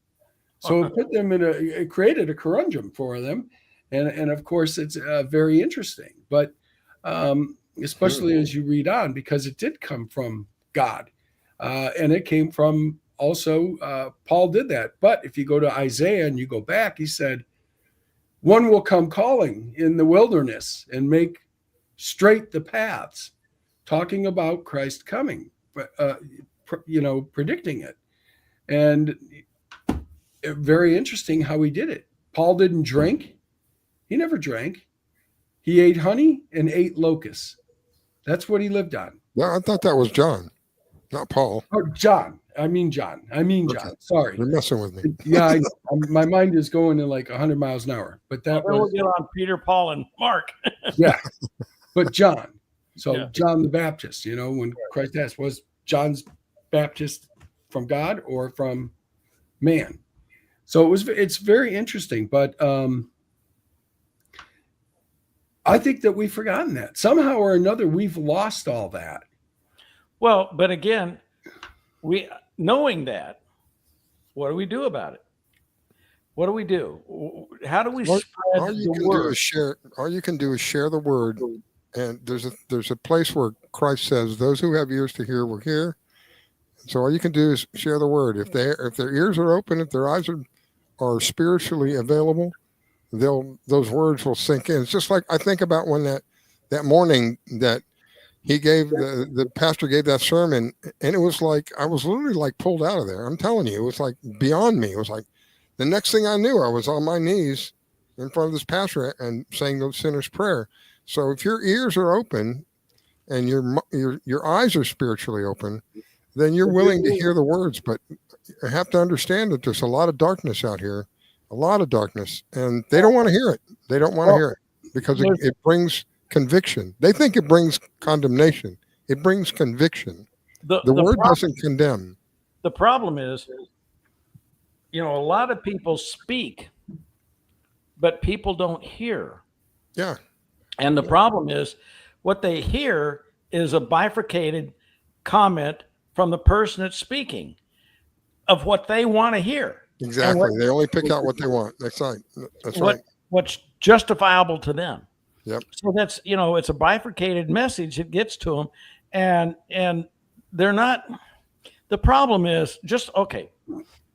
So it put them it created a conundrum for them. And of course, it's very interesting. But especially as you read on, because it did come from God. And it came from also, Paul did that. But if you go to Isaiah and you go back, he said, one will come calling in the wilderness and make straight the paths, talking about Christ coming, predicting it. And very interesting how he did it. Paul didn't drink. He never drank. He ate honey and ate locusts. That's what he lived on. No, I thought that was John, not Paul. Oh, John. I mean John. Okay. Sorry. You're messing with me. Yeah, my mind is going in like 100 miles an hour. But that we'll get on Peter, Paul, and Mark. Yeah. But John. So Yeah. John the Baptist, when Christ asked, was John's Baptist from God or from man? So it's very interesting. But I think that we've forgotten that. Somehow or another, we've lost all that. Well, but again, knowing that, what do we do about it? What do we do? How do we spread the word? All you can do is share the word. And there's a place where Christ says, "Those who have ears to hear will hear." So all you can do is share the word. If their ears are open, if their eyes are spiritually available, those words will sink in. It's just like I think about when that morning that he gave the pastor gave that sermon, and it was like I was literally like pulled out of there. I'm telling you, it was like beyond me. It was like the next thing I knew, I was on my knees in front of this pastor and saying the sinner's prayer. So if your ears are open and your eyes are spiritually open, then you're willing to hear the words. But you have to understand that there's a lot of darkness out here, a lot of darkness, and they don't want to hear it. They don't want to hear it because it brings conviction. They think it brings condemnation. It brings conviction. The word doesn't condemn. The problem is, a lot of people speak, but people don't hear. Yeah. And the problem is what they hear is a bifurcated comment from the person that's speaking of what they want to hear. Exactly. They only pick out what they want. That's right. That's right. What's justifiable to them. Yep. So that's, it's a bifurcated message. It gets to them and they're not, the problem is just, okay.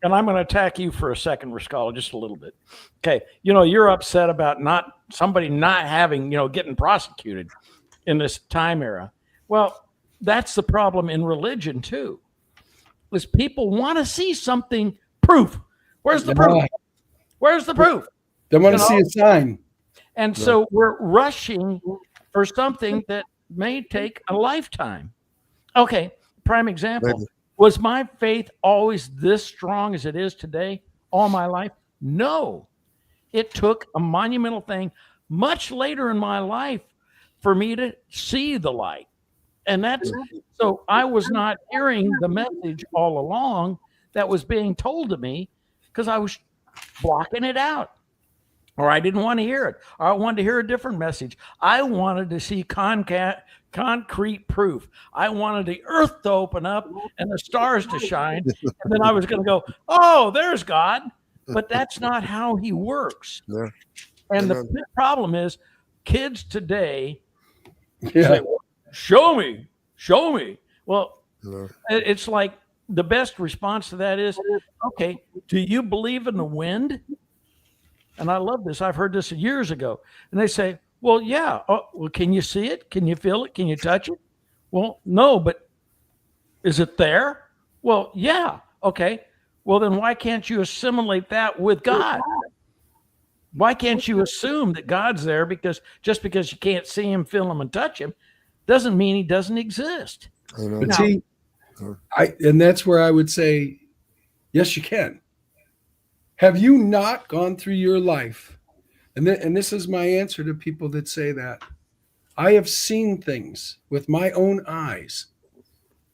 And I'm going to attack you for a second, Rascala, just a little bit. Okay. You're upset about somebody not having, getting prosecuted in this time era. Well, that's the problem in religion too, is people want to see something, proof. Where's the proof? Where's the proof? They want to see a sign. And so we're rushing for something that may take a lifetime. Okay. Prime example. Maybe. Was my faith always this strong as it is today, all my life? No. It took a monumental thing much later in my life for me to see the light. And so I was not hearing the message all along that was being told to me because I was blocking it out. or I didn't want to hear it, or I wanted to hear a different message. I wanted to see concrete proof. I wanted the earth to open up and the stars to shine. And then I was going to go, oh, there's God. But that's not how he works. Yeah. And Amen. the problem is kids today Yeah. say, show me. Well, Yeah. it's like the best response to that is, okay, do you believe in the wind? And I love this. I've heard this years ago. And they say, well, yeah. Oh, well, can you see it? Can you feel it? Can you touch it? Well, no, but is it there? Well, yeah. Okay. Well, then why can't you assimilate that with God? Why can't you assume that God's there? Because just because you can't see him, feel him, and touch him doesn't mean he doesn't exist. Amen. But Now- see, and that's where I would say, yes, you can. Have you not gone through your life? And this is my answer to people that say that. I have seen things with my own eyes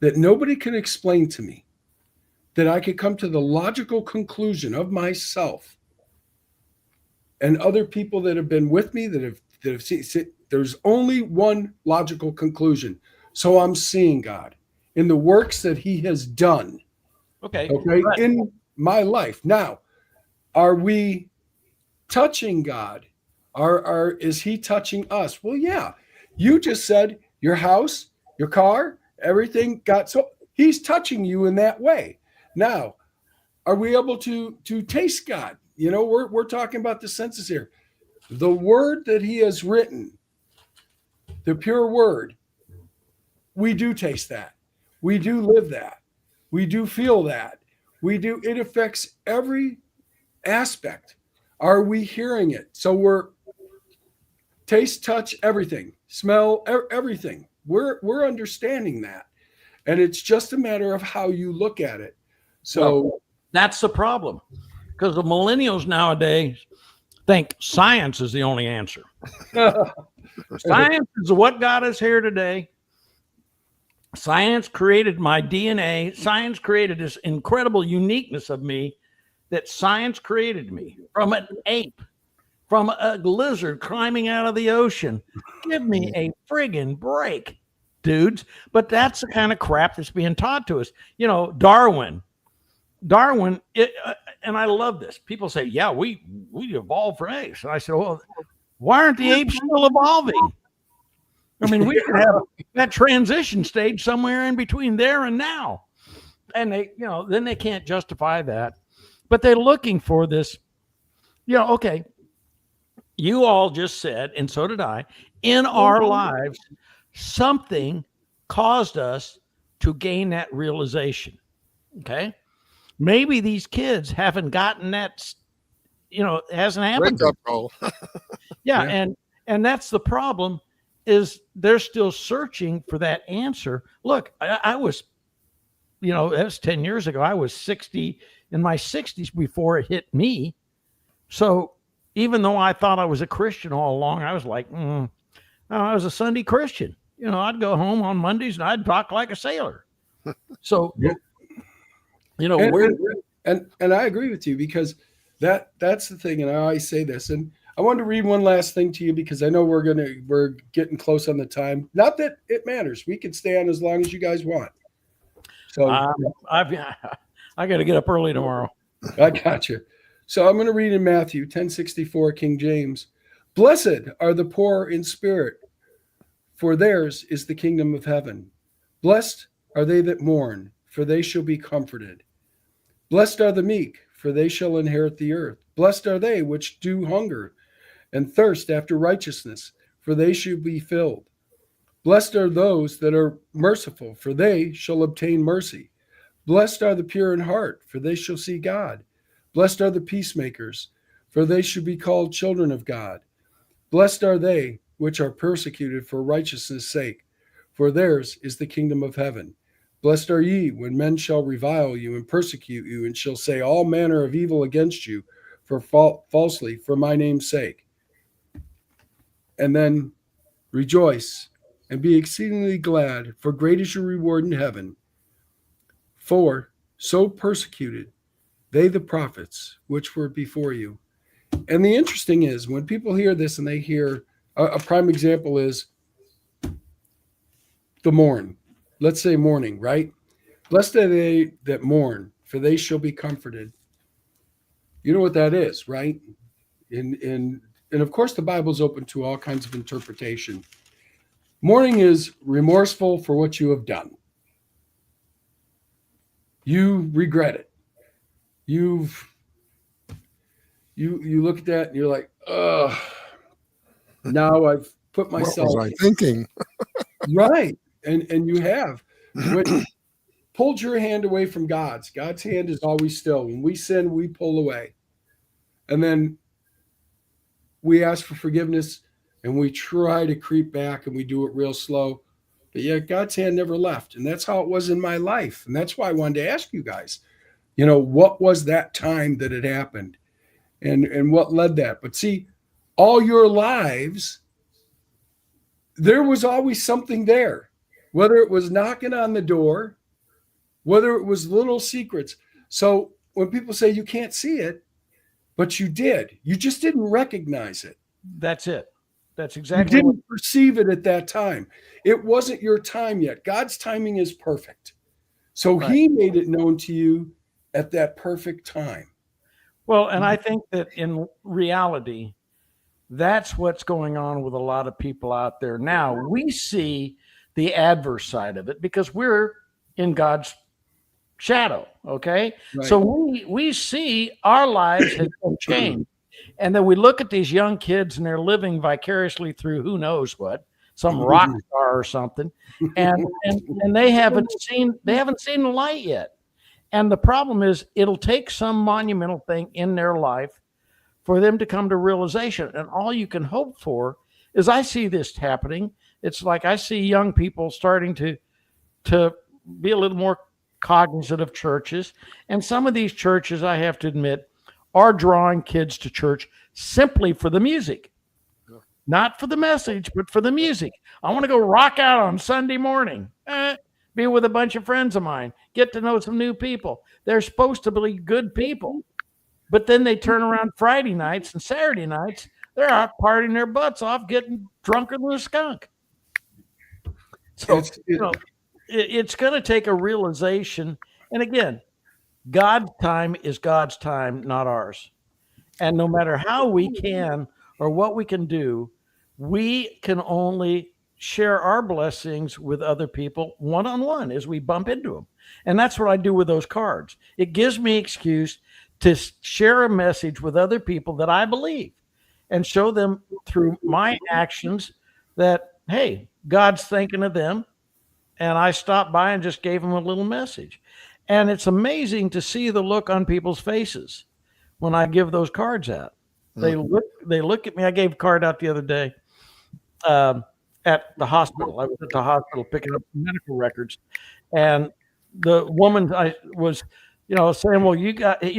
that nobody can explain to me, that I could come to the logical conclusion of myself and other people that have been with me that have seen. There's only one logical conclusion. So I'm seeing God in the works that he has done. Okay. Okay. Right. In my life. Now, are we touching God? Is he touching us? Well, yeah. You just said your house, your car, everything got so he's touching you in that way. Now, are we able to taste God? You know, we're talking about the senses here. The word that he has written, the pure word, we do taste that. We do live that. We do feel that. It affects every aspect. Are we hearing it? So we're taste, touch, everything, smell, everything. We're understanding that. And it's just a matter of how you look at it. So that's the problem, because the millennials nowadays think science is the only answer. Science is what got us here today. Science created my DNA. Science created this incredible uniqueness of me, that science created me from an ape, from a lizard climbing out of the ocean. Give me a friggin' break, dudes. But that's the kind of crap that's being taught to us. You know, Darwin, and I love this. People say, yeah, we evolved from apes. And I said, well, why aren't the apes still evolving? I mean, we could have that transition stage somewhere in between there and now. And then they can't justify that. But they're looking for this, okay, you all just said, and so did I, in our lives, something caused us to gain that realization. Okay. Maybe these kids haven't gotten that, it hasn't happened. Wake up call. Yeah. And that's the problem, is they're still searching for that answer. Look, I was, that was 10 years ago. I was 60 in my 60s before it hit me. So even though I thought I was a Christian all along, I was like, I was a Sunday Christian. I'd go home on Mondays and I'd talk like a sailor. So, and I agree with you, because that's the thing. And I always say this, and I wanted to read one last thing to you, because I know we're getting close on the time. Not that it matters. We can stay on as long as you guys want. So I got to get up early tomorrow. I got you. So I'm going to read in Matthew 10:64, King James. Blessed are the poor in spirit, for theirs is the kingdom of heaven. Blessed are they that mourn, for they shall be comforted. Blessed are the meek, for they shall inherit the earth. Blessed are they which do hunger and thirst after righteousness, for they shall be filled. Blessed are those that are merciful, for they shall obtain mercy. Blessed are the pure in heart, for they shall see God. Blessed are the peacemakers, for they shall be called children of God. Blessed are they which are persecuted for righteousness' sake, for theirs is the kingdom of heaven. Blessed are ye when men shall revile you and persecute you, and shall say all manner of evil against you falsely for my name's sake. And then rejoice and be exceedingly glad, for great is your reward in heaven. For so persecuted they the prophets which were before you. And the interesting is when people hear this and they hear a prime example is the mourn. Let's say mourning, right? Blessed are they that mourn, for they shall be comforted. You know what that is, right? And of course the Bible's open to all kinds of interpretation. Mourning is remorseful for what you have done. You regret it. You look at that and you're like, ugh. Now I've put myself What was I thinking? right. And you have. When pulled your hand away from God's. God's hand is always still. When we sin, we pull away. And then we ask for forgiveness and we try to creep back and we do it real slow. But yet God's hand never left. And that's how it was in my life. And that's why I wanted to ask you guys, what was that time that it happened? And what led that? But see, all your lives, there was always something there, whether it was knocking on the door, whether it was little secrets. So when people say you can't see it, but you did, you just didn't recognize it. That's it. That's You exactly didn't perceive it at that time. It wasn't your time yet. God's timing is perfect. So Right. he made it known to you at that perfect time. Well, and I think that in reality, that's what's going on with a lot of people out there now. We see the adverse side of it because we're in God's shadow. Okay. Right. So we see our lives have been changed. And then we look at these young kids and they're living vicariously through who knows what, some rock star or something. And they haven't seen the light yet. And the problem is it'll take some monumental thing in their life for them to come to realization. And all you can hope for is I see this happening. It's like I see young people starting to be a little more cognizant of churches. And some of these churches, I have to admit, are drawing kids to church simply for the music. Not for the message, but for the music. I want to go rock out on Sunday morning. Be with a bunch of friends of mine. Get to know some new people. They're supposed to be good people. But then they turn around Friday nights and Saturday nights. They're out partying their butts off, getting drunker than a skunk. So, it's going to take a realization. And again, God's time is God's time, not ours. And no matter how we can or what we can do, we can only share our blessings with other people one-on-one as we bump into them. And that's what I do with those cards. It gives me excuse to share a message with other people that I believe and show them through my actions that, hey, God's thinking of them. And I stopped by and just gave them a little message. And it's amazing to see the look on people's faces when I give those cards out. They look at me. I gave a card out the other day at the hospital. I was at the hospital picking up medical records, and the woman I was, saying, "Well, you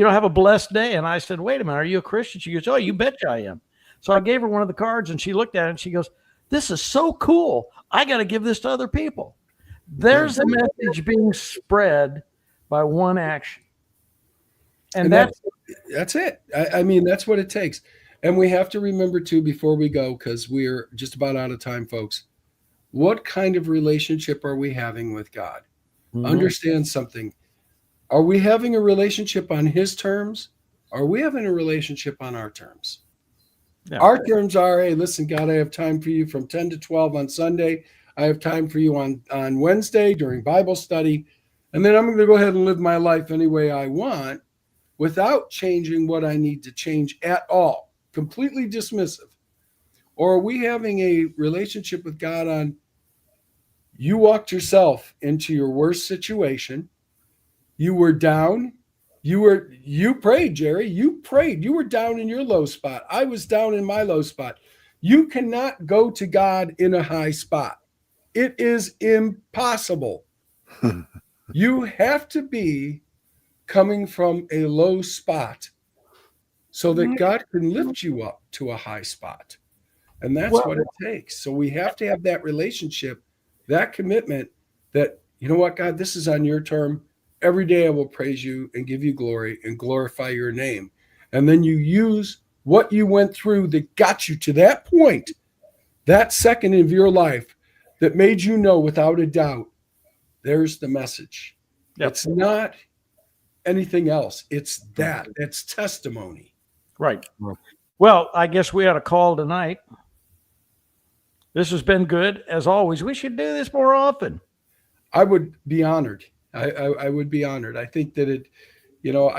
have a blessed day." And I said, "Wait a minute, are you a Christian?" She goes, "Oh, you betcha I am." So I gave her one of the cards, and she looked at it and she goes, "This is so cool. I got to give this to other people." There's the message being spread by one action. And that's it. I mean, that's what it takes. And we have to remember too, before we go, because we're just about out of time, folks, what kind of relationship are we having with God? Mm-hmm. Understand something. Are we having a relationship on his terms? Or are we having a relationship on our terms? Yeah. Our terms are, hey, listen, God, I have time for you from 10 to 12 on Sunday. I have time for you on Wednesday during Bible study. And then I'm going to go ahead and live my life any way I want without changing what I need to change at all. Completely dismissive. Or are we having a relationship with God on, you walked yourself into your worst situation. You were down. You prayed, Jerry. You prayed. You were down in your low spot. I was down in my low spot. You cannot go to God in a high spot. It is impossible. You have to be coming from a low spot so that God can lift you up to a high spot. And that's what it takes. So we have to have that relationship, that commitment that, you know what, God, this is on your term. Every day I will praise you and give you glory and glorify your name. And then you use what you went through that got you to that point, that second of your life that made you know without a doubt, there's the message. Yep. It's not anything else. It's that. It's testimony. Right. Well, I guess we had a call tonight. This has been good as always. We should do this more often. I would be honored. I would be honored. I think that it, you know,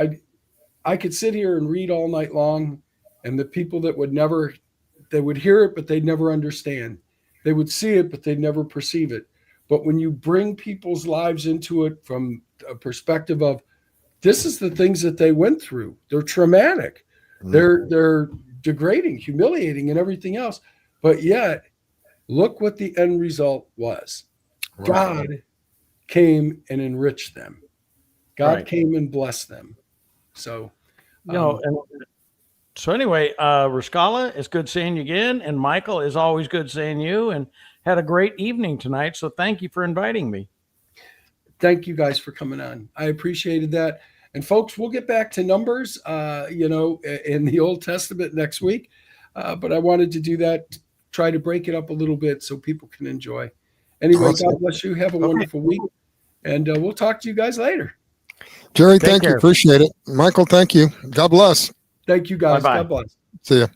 I could sit here and read all night long, and the people that would never, they would hear it, but they'd never understand. They would see it, but they'd never perceive it. But when you bring people's lives into it from a perspective of, this is the things that they went through. They're traumatic. They're degrading, humiliating, and everything else. But yet, look what the end result was. Right. God came and enriched them. God Right. came and blessed them. So, You know, and so anyway, Ruscala, it's good seeing you again. And Michael, is always good seeing you, and had a great evening tonight. So thank you for inviting me. thank you guys for coming on. I appreciated that. And folks, we'll get back to numbers, in the Old Testament next week. But I wanted to do that, try to break it up a little bit so people can enjoy. Anyway, Awesome. God bless you. Have a wonderful week. And we'll talk to you guys later. Jerry, Take thank you. care. Appreciate it. Michael, thank you. God bless. Thank you guys. Bye-bye. God bless. See ya.